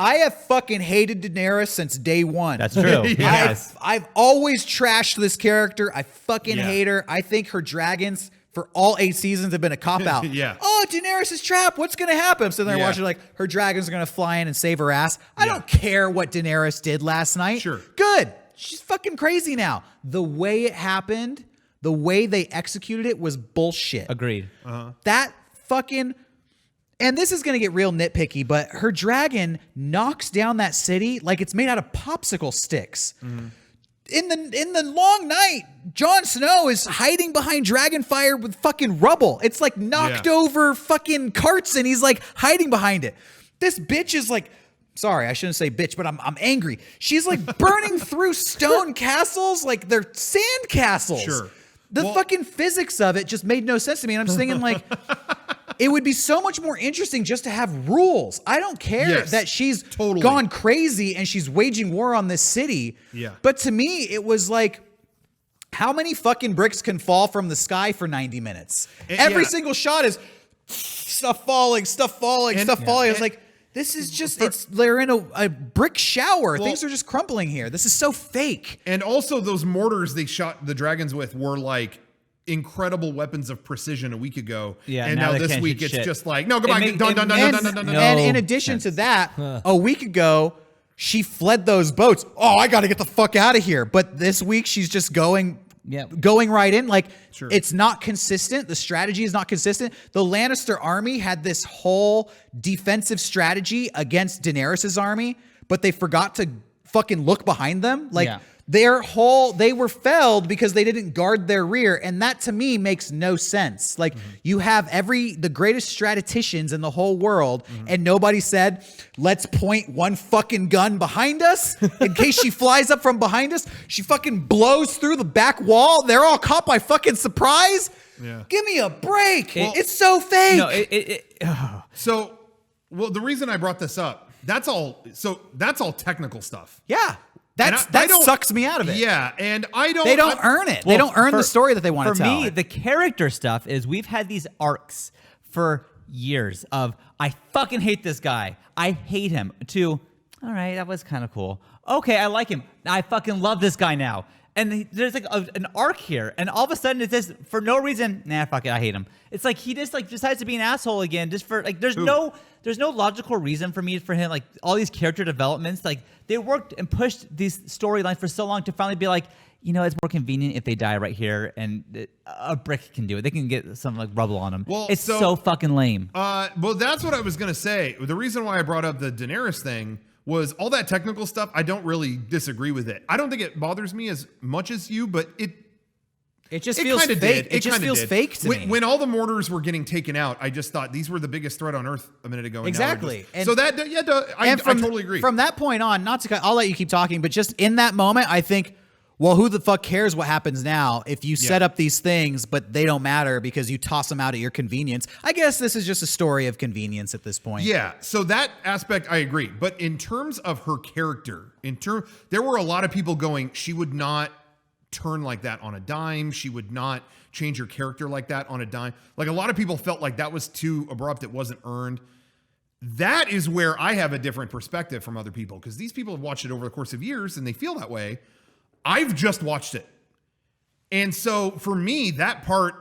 I have fucking hated Daenerys since day one. That's true. Yes. I've always trashed this character. I fucking hate her. I think her dragons for all 8 seasons have been a cop-out. Oh, Daenerys is trapped. What's going to happen? So they're watching like her dragons are going to fly in and save her ass. I don't care what Daenerys did last night. Sure. Good. She's fucking crazy now. The way it happened, the way they executed it was bullshit. Agreed. That fucking... And this is going to get real nitpicky, but her dragon knocks down that city like it's made out of popsicle sticks. In the Long Night, Jon Snow is hiding behind Dragonfire with fucking rubble. It's like knocked over fucking carts, and he's like hiding behind it. This bitch is like, sorry, I shouldn't say bitch, but I'm angry. She's like burning through stone castles like they're sand castles. Sure. The fucking physics of it just made no sense to me. And I'm just thinking like, it would be so much more interesting just to have rules. I don't care that she's gone crazy and she's waging war on this city. But to me, it was like, how many fucking bricks can fall from the sky for 90 minutes? Every single shot is stuff falling, stuff falling. It's like, this is just, they're in a brick shower. Things are just crumbling here. This is so fake. And also those mortars they shot the dragons with were like incredible weapons of precision a week ago. And now this week it's just like, no, go back. And in addition to that, a week ago, she fled those boats. Oh, I got to get the fuck out of here. But this week she's just going right in. Like, it's not consistent. The strategy is not consistent. The Lannister army had this whole defensive strategy against Daenerys's army, but they forgot to fucking look behind them. Like, they were felled because they didn't guard their rear, and that to me makes no sense. Like you have the greatest strategicians in the whole world, and nobody said, let's point one fucking gun behind us in case she flies up from behind us. She fucking blows through the back wall. They're all caught by fucking surprise. Yeah. Give me a break. It's so fake. No, So, well, the reason I brought this up, that's all technical stuff. Yeah. And That don't- sucks me out of it. Yeah, and I don't. They don't earn it. They don't earn the story that they want to tell. For me, the character stuff is we've had these arcs for years of I fucking hate this guy. I hate him. To all right, that was kind of cool. Okay, I like him. I fucking love this guy now. And there's like an arc here, and all of a sudden it's just for no reason. Nah, fuck it, I hate him. It's like he just like decides to be an asshole again, just for like there's no logical reason for him like all these character developments. Like they worked and pushed these storylines for so long to finally be like, you know, it's more convenient if they die right here, and a brick can do it. They can get some like rubble on them. Well, it's so fucking lame. Well, that's what I was gonna say. The reason why I brought up the Daenerys thing was all that technical stuff. I don't really disagree with it. I don't think it bothers me as much as you, but it just feels kinda fake. did. It just feels fake to me. When all the mortars were getting taken out, I just thought these were the biggest threat on Earth a minute ago. And Exactly. now so that, yeah, I totally agree. From that point on, I'll let you keep talking, but just in that moment, I think, well, who the fuck cares what happens now if you set up these things, but they don't matter because you toss them out at your convenience? I guess this is just a story of convenience at this point. Yeah, so that aspect I agree. But in terms of her character, there were a lot of people going, she would not turn like that on a dime. She would not change her character like that on a dime. Like a lot of people felt like that was too abrupt. It wasn't earned. That is where I have a different perspective from other people, because these people have watched it over the course of years and they feel that way. I've just watched it. And so for me, that part,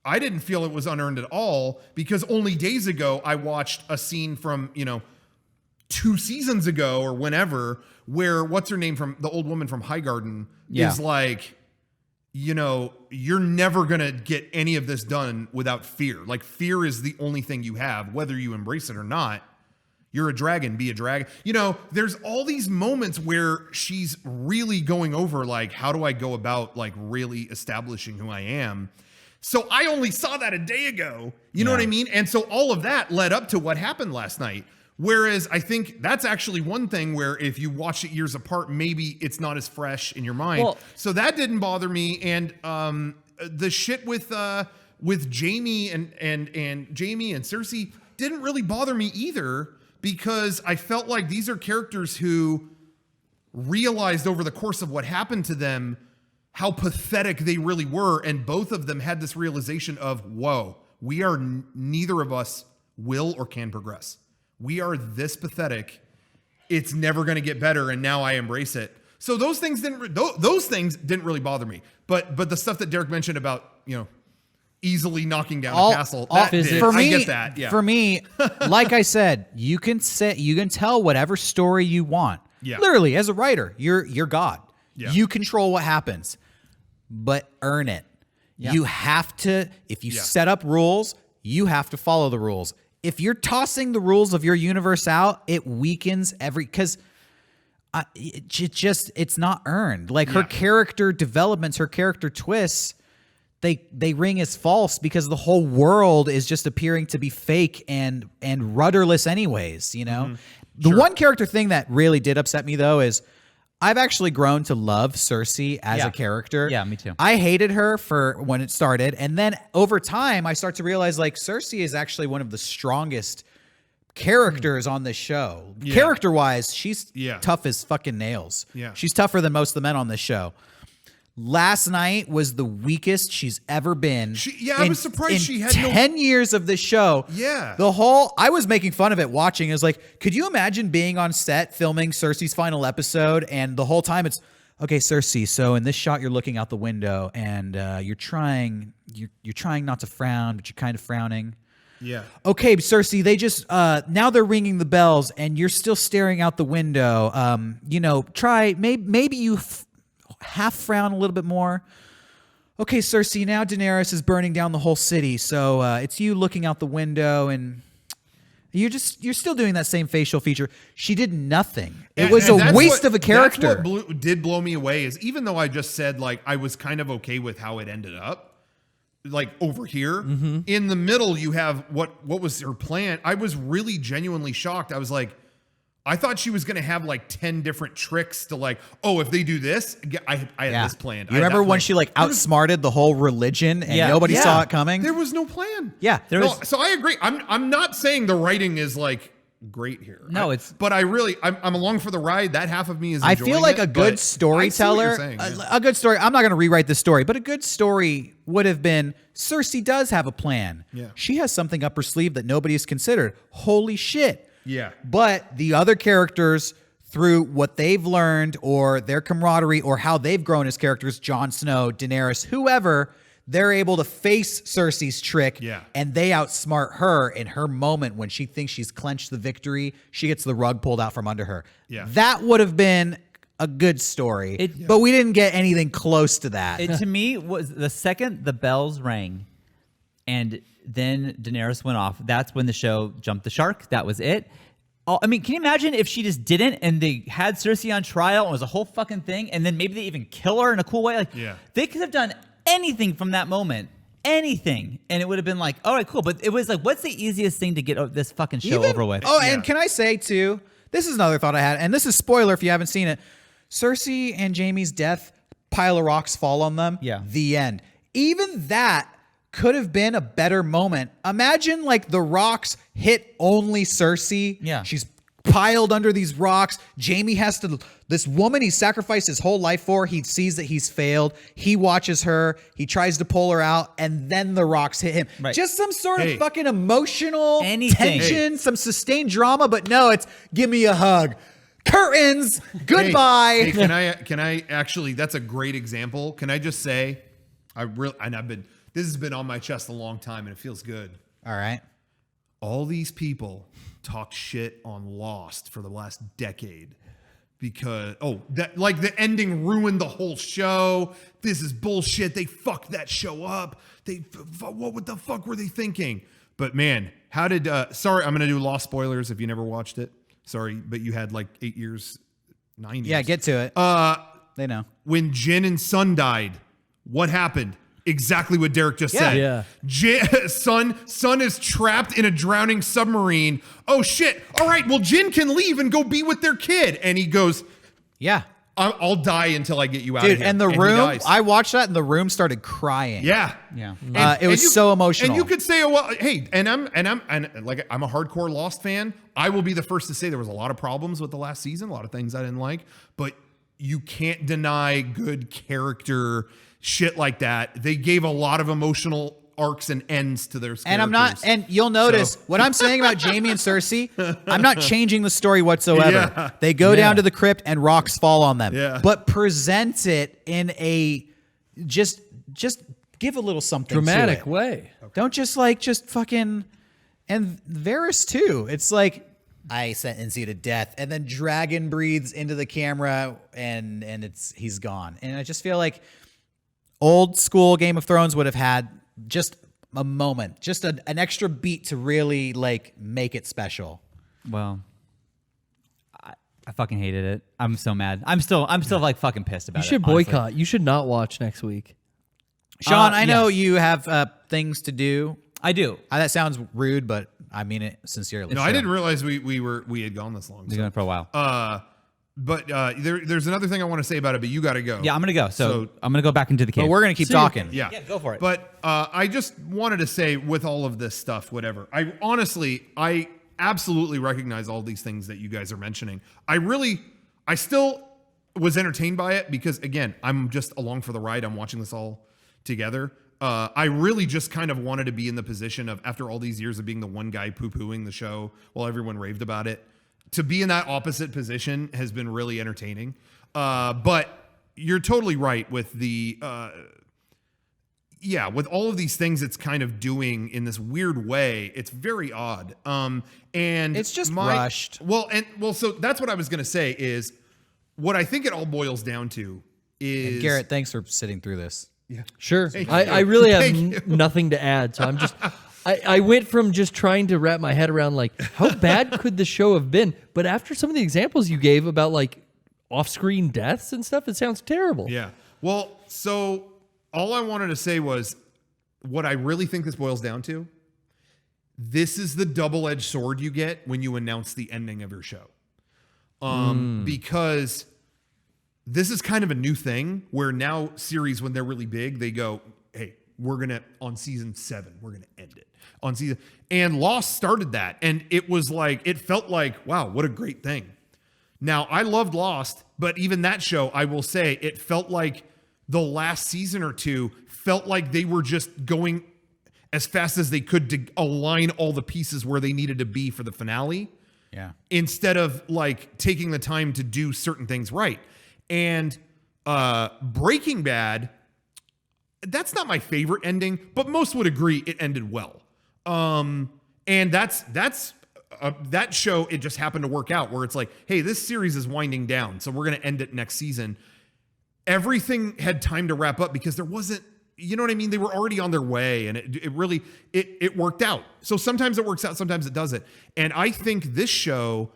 I didn't feel it was unearned at all, because only days ago I watched a scene from, 2 seasons ago or whenever, where what's her name from the old woman from Highgarden is like, you're never going to get any of this done without fear. Like fear is the only thing you have, whether you embrace it or not. You're a dragon, be a dragon. There's all these moments where she's really going over, like, how do I go about, like, really establishing who I am? So I only saw that a day ago. You know what I mean? And so all of that led up to what happened last night. Whereas I think that's actually one thing where if you watch it years apart, maybe it's not as fresh in your mind. Well, so that didn't bother me. And the shit with Jamie and Jamie and Cersei didn't really bother me either, because I felt like these are characters who realized over the course of what happened to them how pathetic they really were. And both of them had this realization of, whoa, neither of us will or can progress. We are this pathetic. It's never going to get better. And now I embrace it. So those things didn't really bother me. But the stuff that Derek mentioned about, easily knocking down a castle. For me, I get that. Yeah. For me, like I said, you can tell whatever story you want. Yeah. Literally, as a writer, you're God. Yeah. You control what happens, but earn it. Yeah. You have to. If you set up rules, you have to follow the rules. If you're tossing the rules of your universe out, it weakens because it's not earned. Like her character developments, her character twists, they ring as false because the whole world is just appearing to be fake and rudderless anyways, The one character thing that really did upset me though is I've actually grown to love Cersei as a character. Yeah, me too. I hated her for when it started, and then over time I start to realize like Cersei is actually one of the strongest characters on this show. Yeah. Character-wise, she's Yeah. tough as fucking nails. Yeah. She's tougher than most of the men on this show. Last night was the weakest she's ever been. I was surprised she had 10 years of this show. Yeah. I was making fun of it watching. It was like, could you imagine being on set filming Cersei's final episode and the whole time it's, okay, Cersei, so in this shot you're looking out the window and you're trying not to frown, but you're kind of frowning. Yeah. Okay, Cersei, they just now they're ringing the bells and you're still staring out the window. Try maybe you half frown a little bit more. Okay, Cersei, now Daenerys is burning down the whole city, so it's you looking out the window and You're still doing that same facial feature. She did nothing. It And- was and a that's waste what- of a character. That's what did blow me away is even though I just said like I was kind of okay with how it ended up, like over here in the middle you have what was her plan. I was really genuinely shocked. I was like, I thought she was going to have like 10 different tricks to like, oh, if they do this, I had this planned. You remember when she like outsmarted the whole religion and nobody saw it coming? There was no plan. Yeah, there was. So I agree. I'm not saying the writing is like great here. No, but I'm along for the ride. That half of me is. I feel like a good storyteller, a good story. I'm not going to rewrite the story, but a good story would have been Cersei does have a plan. Yeah. She has something up her sleeve that nobody has considered. Holy shit. Yeah. But the other characters, through what they've learned or their camaraderie or how they've grown as characters, Jon Snow, Daenerys, whoever, they're able to face Cersei's trick, and they outsmart her in her moment when she thinks she's clenched the victory. She gets the rug pulled out from under her. Yeah. That would have been a good story, but we didn't get anything close to that. It to me was the second the bells rang, and then Daenerys went off. That's when the show jumped the shark. That was it. I mean, can you imagine if she just didn't and they had Cersei on trial and it was a whole fucking thing, and then maybe they even kill her in a cool way? Like, they could have done anything from that moment. Anything. And it would have been like, all right, cool. But it was like, what's the easiest thing to get this fucking show over with? Oh, and can I say, too, this is another thought I had, and this is spoiler if you haven't seen it. Cersei and Jaime's death, pile of rocks fall on them. Yeah. The end. Even that could have been a better moment. Imagine like the rocks hit only Cersei. Yeah. She's piled under these rocks. Jaime has to, this woman he sacrificed his whole life for, he sees that he's failed. He watches her. He tries to pull her out, and then the rocks hit him. Right. Just some sort of fucking emotional Anything. tension, some sustained drama, but no, it's give me a hug. Curtains. Goodbye. Hey, can I actually, that's a great example. Can I just say, this has been on my chest a long time and it feels good. All right. All these people talk shit on Lost for the last decade because, like the ending ruined the whole show. This is bullshit. They fucked that show up. What the fuck were they thinking? But man, how did, sorry, I'm going to do Lost spoilers if you never watched it. Sorry, but you had like 8 years, 9 years. Yeah, get to it. They know. When Jin and Sun died, what happened? Exactly what Derek just said. Yeah. Sun is trapped in a drowning submarine. Oh shit. All right, well Jin can leave and go be with their kid. And he goes, yeah. I'll die until I get you out of Dude, here. and the he room, dies. I watched that and the room started crying. Yeah. It was so emotional. And you could say, well, hey, and I'm like I'm a hardcore Lost fan. I will be the first to say there was a lot of problems with the last season, a lot of things I didn't like, but you can't deny good character shit like that. They gave a lot of emotional arcs and ends to their characters. And I'm not, and you'll notice what I'm saying about Jaime and Cersei, I'm not changing the story whatsoever. Yeah. They go down to the crypt and rocks fall on them. Yeah. But present it in a, just give a little something dramatic to it. way. Don't just fucking, and Varys too. It's like, I sentence you to death, and then dragon breathes into the camera and he's gone. And I just feel like old school Game of Thrones would have had just a moment, just an extra beat to really like make it special. Well, I fucking hated it. I'm so mad. I'm still like fucking pissed about You it. should honestly. boycott. You should not watch next week. Sean, I know you have things to do. I do. That sounds rude, but I mean it sincerely. No, I didn't realize we had gone this long. Been going for a while. But there's another thing I want to say about it, but you got to go. Yeah, I'm gonna go. So I'm gonna go back into the cave. But we're gonna keep talking. Yeah, go for it. But I just wanted to say, with all of this stuff, whatever, I absolutely recognize all these things that you guys are mentioning. I still was entertained by it because, again, I'm just along for the ride. I'm watching this all together. I really just kind of wanted to be in the position of, after all these years of being the one guy poo-pooing the show while everyone raved about it, to be in that opposite position has been really entertaining. But you're totally right with the, with all of these things it's kind of doing in this weird way. It's very odd. And it's just rushed. So that's what I was going to say is what I think it all boils down to is... And Garrett, thanks for sitting through this. Sure. Thank I you. really Thank you. have nothing to add. So I went from just trying to wrap my head around like how bad could the show have been, but after some of the examples you gave about like off-screen deaths and stuff, it sounds terrible. Yeah. Well, so all I wanted to say was what I really think this boils down to. This is the double-edged sword you get when you announce the ending of your show. Because this is kind of a new thing where now series, when they're really big, they go, hey, we're going to, on season 7, we're going to end it. And Lost started that. And it was like, it felt like, wow, what a great thing. Now, I loved Lost, but even that show, I will say, it felt like the last season or two felt like they were just going as fast as they could to align all the pieces where they needed to be for the finale. Yeah. Instead of like taking the time to do certain things right. And Breaking Bad, that's not my favorite ending, but most would agree it ended well. And that's that show, it just happened to work out where it's like, hey, this series is winding down, so we're going to end it next season. Everything had time to wrap up because there wasn't, you know what I mean? They were already on their way, and it really worked out. So sometimes it works out, sometimes it doesn't. And I think this show,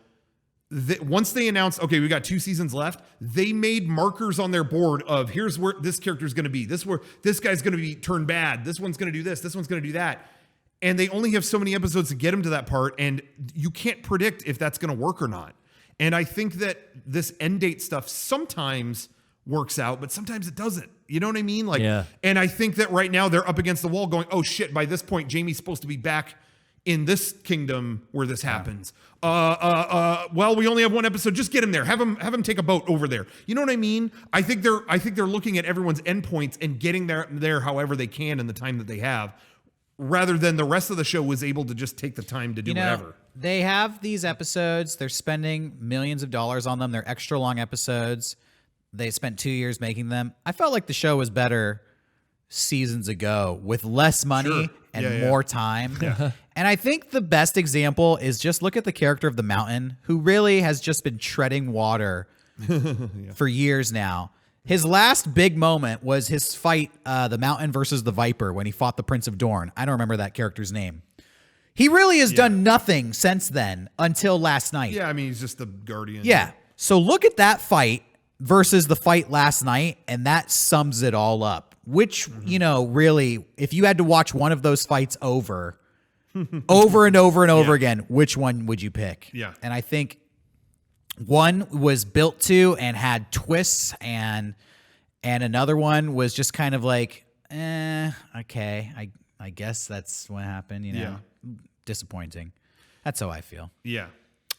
once they announced, okay, we got 2 seasons left, they made markers on their board of here's where this character's going to be. This guy's going to be turned bad. This one's going to do this. This one's going to do that. And they only have so many episodes to get them to that part, and you can't predict if that's going to work or not. And I think that this end date stuff sometimes works out, but sometimes it doesn't. You know what I mean? Like, yeah. And I think that right now they're up against the wall going, oh shit, by this point, Jamie's supposed to be back in this kingdom where this happens. Well, we only have 1 episode. Just get him there. Have him take a boat over there. You know what I mean? I think they're looking at everyone's endpoints and getting there however they can in the time that they have, rather than the rest of the show was able to just take the time to do whatever. They have these episodes. They're spending millions of dollars on them. They're extra long episodes. They spent 2 years making them. I felt like the show was better seasons ago with less money and more time. Yeah. And I think the best example is just look at the character of the Mountain, who really has just been treading water for years now. His last big moment was his fight, the Mountain versus the Viper, when he fought the Prince of Dorne. I don't remember that character's name. He really has done nothing since then until last night. Yeah, I mean, he's just the Guardian. Yeah. So look at that fight versus the fight last night, and that sums it all up. Which, really, if you had to watch one of those fights over and over and over again, which one would you pick? Yeah. And I think one was built to and had twists, and another one was just kind of like, okay, I guess that's what happened, Yeah. Disappointing. That's how I feel. Yeah.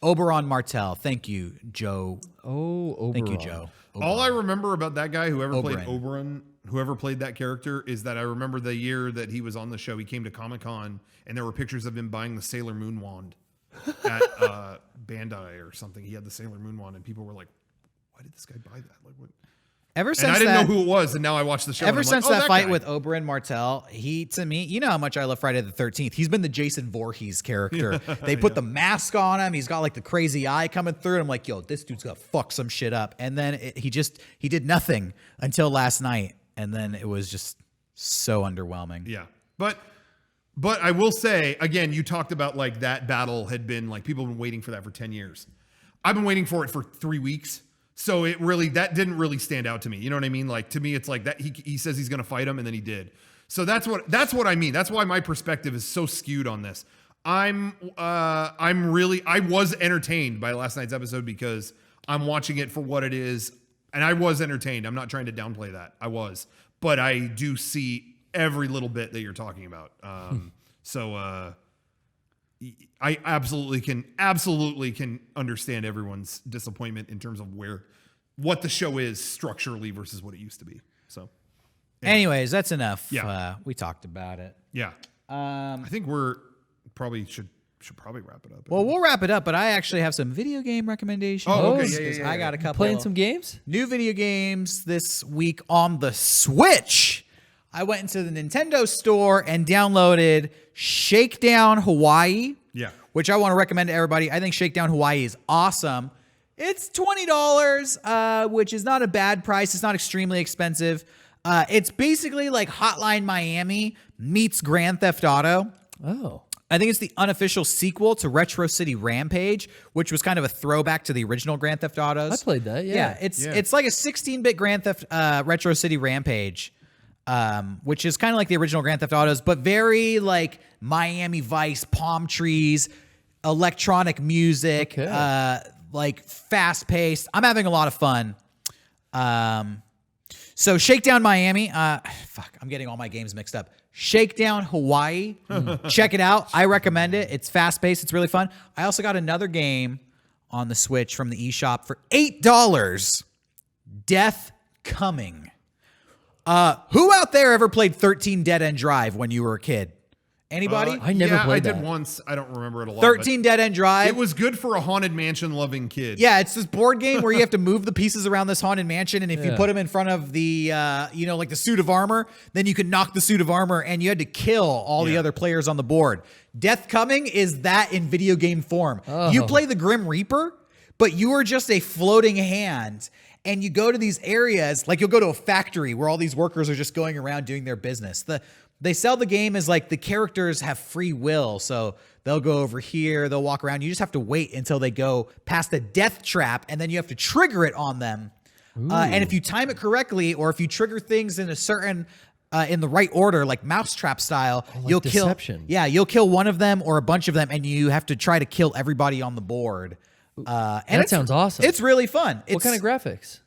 Oberyn Martell. Thank you, Joe. Oh, Oberyn. Thank you, Joe. All I remember about that guy, whoever played Oberyn. Oberyn, whoever played that character, is that I remember the year that he was on the show, he came to Comic-Con, and there were pictures of him buying the Sailor Moon wand at Bandai or something. He had the Sailor Moon wand, and people were like, why did this guy buy that? Like, what? Ever since And I didn't that, know who it was, and now I watched the show. Ever and I'm since like, that that fight guy. with Oberyn Martell, he, to me, you know how much I love Friday the 13th. He's been the Jason Voorhees character. They put the mask on him. He's got like the crazy eye coming through. And I'm like, yo, this dude's gonna fuck some shit up. And then he did nothing until last night. And then it was just so underwhelming. Yeah. But I will say, again, you talked about like that battle had been like people have been waiting for that for 10 years. I've been waiting for it for 3 weeks. So that didn't really stand out to me. You know what I mean? Like, to me, it's like that he says he's going to fight him, and then he did. So that's what I mean. That's why my perspective is so skewed on this. I was entertained by last night's episode because I'm watching it for what it is, and I was entertained. I'm not trying to downplay that. I was, but I do see every little bit that you're talking about. I absolutely can understand everyone's disappointment in terms of what the show is structurally versus what it used to be. So, Anyways, that's enough. Yeah. We talked about it. yeah. I think we're probably should probably wrap it up. Well, we'll wrap it up, but I actually have some video game recommendations. Oh, okay. Yeah. I got a couple. Playing some games? New video games this week on the Switch. I went into the Nintendo store and downloaded Shakedown Hawaii. Yeah. Which I want to recommend to everybody. I think Shakedown Hawaii is awesome. It's $20, which is not a bad price. It's not extremely expensive. It's basically like Hotline Miami meets Grand Theft Auto, Oh. I think it's the unofficial sequel to Retro City Rampage, which was kind of a throwback to the original Grand Theft Autos. I played that, yeah. It's like a 16-bit Grand Theft Retro City Rampage, which is kind of like the original Grand Theft Autos, but very like Miami Vice, palm trees, electronic music, like fast-paced. I'm having a lot of fun. So Shakedown Miami, fuck, I'm getting all my games mixed up. Shakedown Hawaii, check it out. I recommend it. It's fast-paced. It's really fun. I also got another game on the Switch from the eShop for $8. Death Coming. Who out there ever played 13 Dead End Drive when you were a kid? Anybody? I never played that. I did once. I don't remember it a lot. 13 Dead End Drive. It was good for a Haunted Mansion loving kid. Yeah, it's this board game where you have to move the pieces around this haunted mansion, and if you put them in front of the, like the suit of armor, then you can knock the suit of armor, and you had to kill all the other players on the board. Death Coming is that in video game form. You play the Grim Reaper, but you are just a floating hand, and you go to these areas, like you'll go to a factory where all these workers are just going around doing their business. They sell the game as like the characters have free will. So they'll go over here, they'll walk around. You just have to wait until they go past the death trap, and then you have to trigger it on them. And if you time it correctly, or if you trigger things in a certain, in the right order, like mousetrap style, like you'll Deception. kill. Yeah, you'll kill one of them or a bunch of them, and you have to try to kill everybody on the board. And That sounds awesome. It's really fun. What kind of graphics?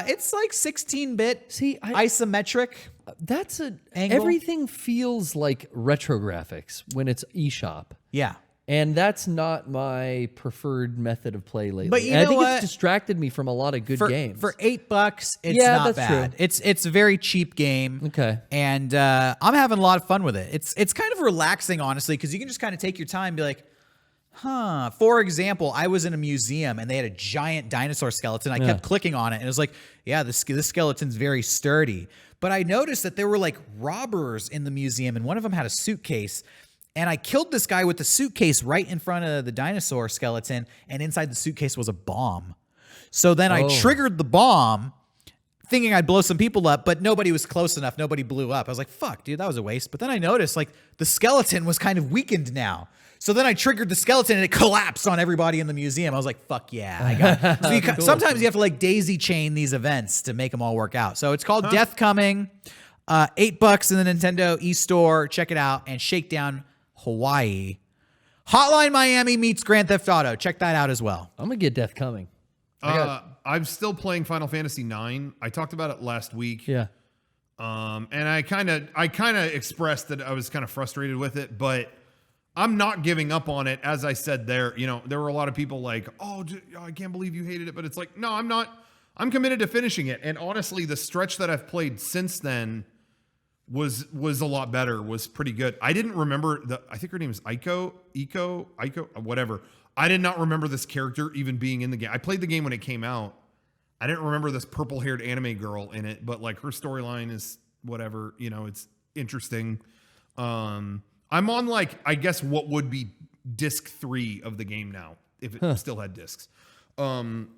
It's like 16-bit. See, isometric. That's Angle. everything feels like retro graphics when it's eShop. Yeah. And that's not my preferred method of play lately. But you And I know think what? it's distracted me from a lot of good games. For $8, it's Yeah, not that's bad. true. It's a very cheap game. Okay. And I'm having a lot of fun with it. It's kind of relaxing, honestly, because you can just kind of take your time and be like, For example, I was in a museum and they had a giant dinosaur skeleton. I kept clicking on it and it was like, yeah, this skeleton's very sturdy. But I noticed that there were like robbers in the museum and one of them had a suitcase. And I killed this guy with the suitcase right in front of the dinosaur skeleton. And inside the suitcase was a bomb. So then I triggered the bomb thinking I'd blow some people up, but nobody was close enough. Nobody blew up. I was like, fuck, dude, that was a waste. But then I noticed like the skeleton was kind of weakened now. So then I triggered the skeleton and it collapsed on everybody in the museum. I was like, fuck yeah. I got it. So sometimes you have to like daisy chain these events to make them all work out. So it's called Death Coming, $8 in the Nintendo eStore. Check it out. And Shakedown Hawaii. Hotline Miami meets Grand Theft Auto. Check that out as well. I'm going to get Death Coming. I'm still playing Final Fantasy IX. I talked about it last week. Yeah. And I kind of expressed that I was kind of frustrated with it, but I'm not giving up on it. As I said there, there were a lot of people like, oh, I can't believe you hated it. But it's like, no, I'm not. I'm committed to finishing it. And honestly, the stretch that I've played since then was a lot better, was pretty good. I didn't remember I think her name is Iko, whatever. I did not remember this character even being in the game. I played the game when it came out. I didn't remember this purple-haired anime girl in it, but like her storyline is whatever, it's interesting. I'm on like, I guess what would be disc 3 of the game now, if it still had discs. I'm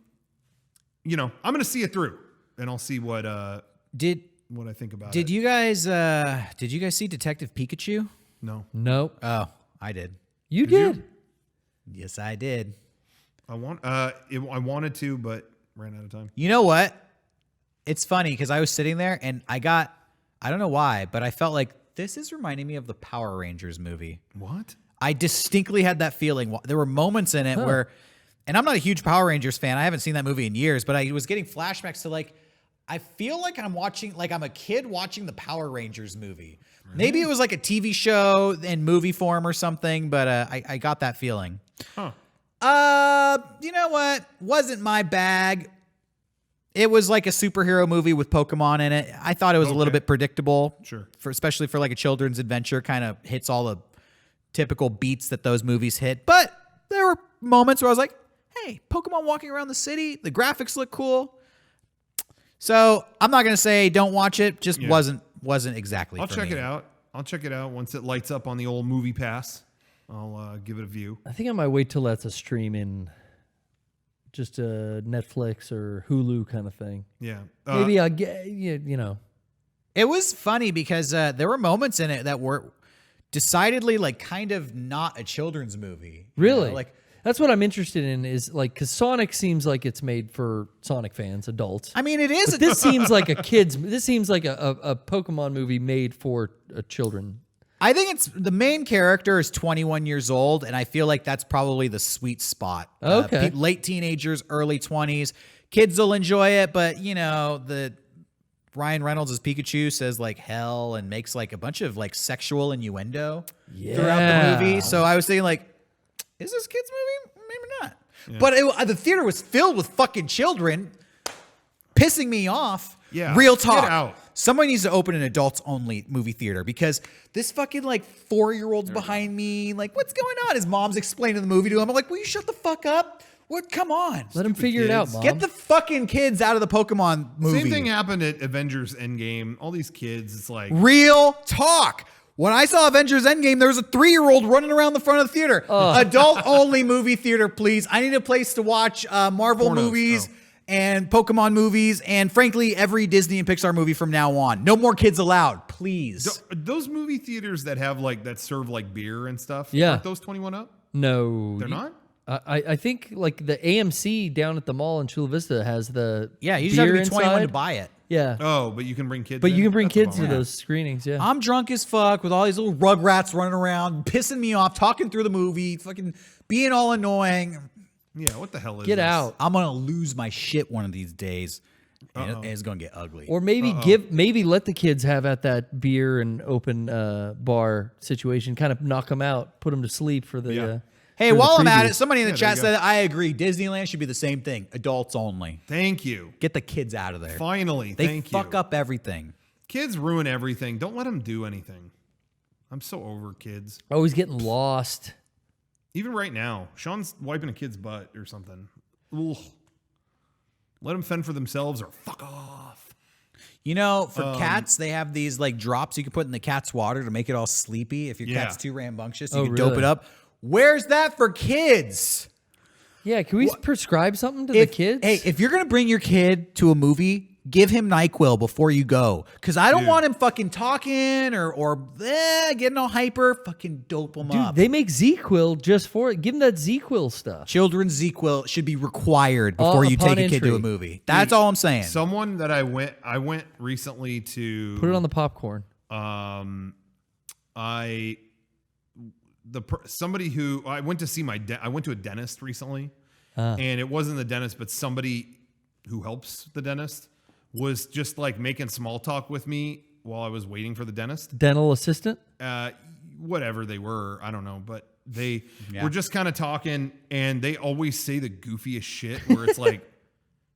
going to see it through and I'll see what I think about it. Did you guys see Detective Pikachu? No. Nope. Oh, I did. You did? Yes, I did. I wanted to, but ran out of time. You know what? It's funny because I was sitting there and I don't know why, but I felt like this is reminding me of the Power Rangers movie. What? I distinctly had that feeling. There were moments in it where, and I'm not a huge Power Rangers fan. I haven't seen that movie in years, but I was getting flashbacks to like, I feel like I'm a kid watching the Power Rangers movie. Really? Maybe it was like a TV show in movie form or something, but I got that feeling. You know what? Wasn't my bag. It was like a superhero movie with Pokemon in it. I thought it was a little bit predictable. Sure. Especially for like a children's adventure, kind of hits all the typical beats that those movies hit. But there were moments where I was like, hey, Pokemon walking around the city. The graphics look cool. So I'm not going to say don't watch it. Just wasn't exactly I'll for check me. it out. I'll check it out once it lights up on the old Movie Pass. I'll give it a view. I think I might wait till that's a stream in just a Netflix or Hulu kind of thing. Yeah. Maybe I'll get, It was funny because there were moments in it that were decidedly like kind of not a children's movie. you Really? know? Like, That's what I'm interested in is like, because Sonic seems like it's made for Sonic fans, adults. I mean, it is. But this seems like this seems like a Pokemon movie made for children. I think it's the main character is 21 years old, and I feel like that's probably the sweet spot. Okay. Late teenagers, early 20s. Kids will enjoy it, but you know, the Ryan Reynolds as Pikachu says like hell and makes like a bunch of like sexual innuendo throughout the movie. So I was thinking like, is this a kids movie? Maybe not. Yeah. But the theater was filled with fucking children, pissing me off. Yeah. Real Get talk. out. Somebody needs to open an adults only movie theater because this fucking like 4-year-old's behind me. Like, what's going on? His mom's explaining the movie to him. I'm like, will you shut the fuck up? What? Come on. Let him figure it out, kids. Mom. Get the fucking kids out of the Pokemon movie. Same thing happened at Avengers Endgame. All these kids, it's like Real talk. When I saw Avengers Endgame, there was a 3-year-old running around the front of the theater. Adult only movie theater, please. I need a place to watch Marvel Pornos. movies and Pokemon movies, and frankly, every Disney and Pixar movie from now on. No more kids allowed, please. those movie theaters that have like that serve like beer and stuff. Yeah. Aren't those 21 up? No, They're not. I think like the AMC down at the mall in Chula Vista has the Yeah, you just have to beer be 21 to inside. buy it. Yeah, Oh, but you can bring kids. but in? you can bring That's a kids to bummer. those screenings. Yeah, I'm drunk as fuck with all these little rugrats running around, pissing me off, talking through the movie, fucking being all annoying. Yeah, what the hell is get this? out. I'm gonna lose my shit one of these days, and it's gonna get ugly. Or maybe maybe let the kids have at that beer and open bar situation, kind of knock them out, put them to sleep for the. Yeah. Hey, for the while I'm at preview. it, somebody in the Yeah, chat there you said I agree. Disneyland should be the same thing, adults only. Thank you. Get the kids out of there. Finally, They thank fuck you. up everything. Kids ruin everything. Don't let them do anything. I'm so over kids. Always getting lost. Even right now, Sean's wiping a kid's butt or something. Ugh. Let them fend for themselves or fuck off. You know, for cats, they have these like drops you can put in the cat's water to make it all sleepy. If your Yeah. cat's too rambunctious, Oh, you can dope really? it up. Where's that for kids? Yeah, can we prescribe something to the kids? Hey, if you're gonna bring your kid to a movie, give him NyQuil before you go, because I don't want him fucking talking or getting all hyper. Fucking dope him dude, up. they make Z-Quil just for it. Give them that Z-Quil stuff. Children's ZQuil should be required before you take upon a kid to a entry. movie. That's all I'm saying. Someone that I went recently to Put it on the popcorn. somebody who I went to see I went to a dentist recently, and it wasn't the dentist, but somebody who helps the dentist was just like making small talk with me while I was waiting for the dentist. Dental assistant. Whatever they were, I don't know, but they were just kind of talking, and they always say the goofiest shit where it's like,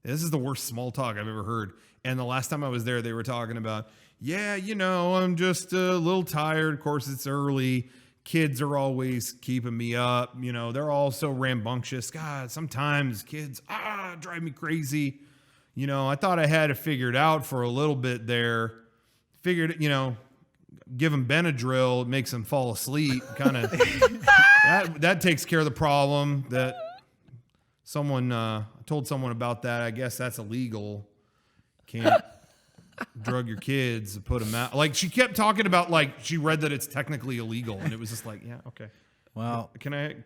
this is the worst small talk I've ever heard. And the last time I was there, they were talking about, yeah, you know, I'm just a little tired. Of course, it's early. Kids are always keeping me up. You know, they're all so rambunctious. God, sometimes kids drive me crazy. You know, I thought I had it figured out for a little bit there. Figured, you know, give them Benadryl, it makes them fall asleep. Kind of that takes care of the problem. That someone told someone about that. I guess that's illegal. Can't drug your kids and put them out. Like she kept talking about like she read that it's technically illegal, and it was just like, yeah, okay. Well, Can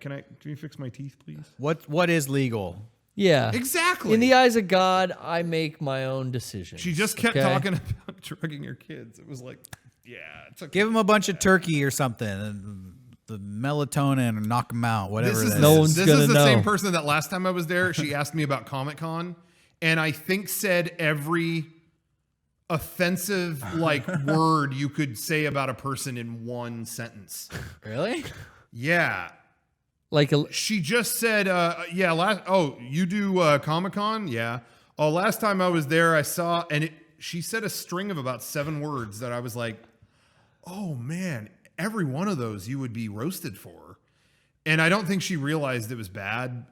you fix my teeth, please? what is legal? Yeah. Exactly. In the eyes of God, I make my own decisions. She just kept okay? talking about drugging her kids. It was like, yeah, it's okay. Give them a bunch of turkey or something. And the melatonin and knock them out. Whatever. This is, that No is. one's this gonna is the know. same person that last time I was there, she asked me about Comic-Con, and I think said every offensive like word you could say about a person in one sentence. Really? Yeah. Like She just said, you do Comic-Con? Yeah. Oh, last time I was there, I saw, and she said a string of about 7 words that I was like, oh man, every one of those you would be roasted for. And I don't think she realized it was bad.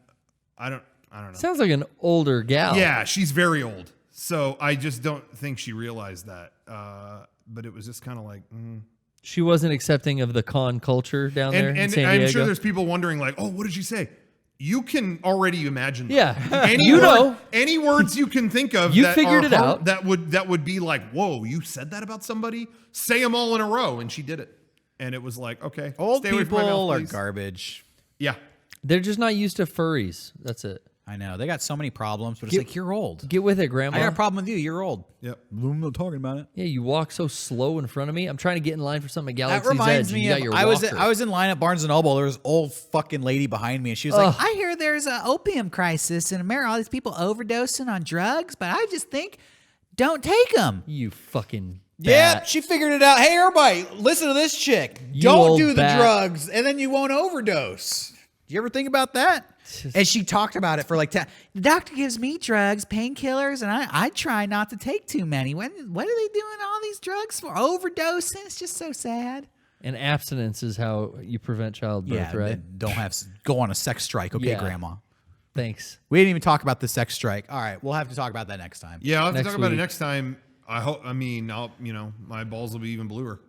I don't know. sounds like an older gal. Yeah, she's very old. So I just don't think she realized that. But it was just kind of like, She wasn't accepting of the con culture down there in and San Diego. I'm sure there's people wondering like, oh, what did she say? You can already imagine that. Yeah. Any You word- know. any words you can think of You that figured are it out. that would be like, whoa, you said that about somebody? Say them all in a row, and she did it. and it was like, okay, Old stay away from my people mouth, are please. garbage. Yeah. They're just not used to furries. That's it. I know. They got so many problems, but it's like, you're old. Get with it, Grandma. I got a problem with you. You're old. Yep. I'm not talking about it. Yeah, you walk so slow in front of me. I'm trying to get in line for something at That Galaxy's reminds Edge. me and you of got your I walker. was in line at Barnes and Noble. There was an old fucking lady behind me, and she was like, "I hear there's an opium crisis in America. All these people overdosing on drugs, but I just think don't take them." You fucking Yeah, bat. she figured it out. Hey, everybody, listen to this chick. You Don't old do the bat. drugs, and then you won't overdose. Do you ever think about that? And she talked about it for like, the doctor gives me drugs, painkillers, and I try not to take too many. What are they doing all these drugs for? Overdosing? It's just so sad. And abstinence is how you prevent childbirth, right? Don't go on a sex strike, okay, Yeah. Grandma? Thanks. We didn't even talk about the sex strike. All right, we'll have to talk about that next time. Yeah, I'll have to Next talk about it week. next time. I'll, my balls will be even bluer.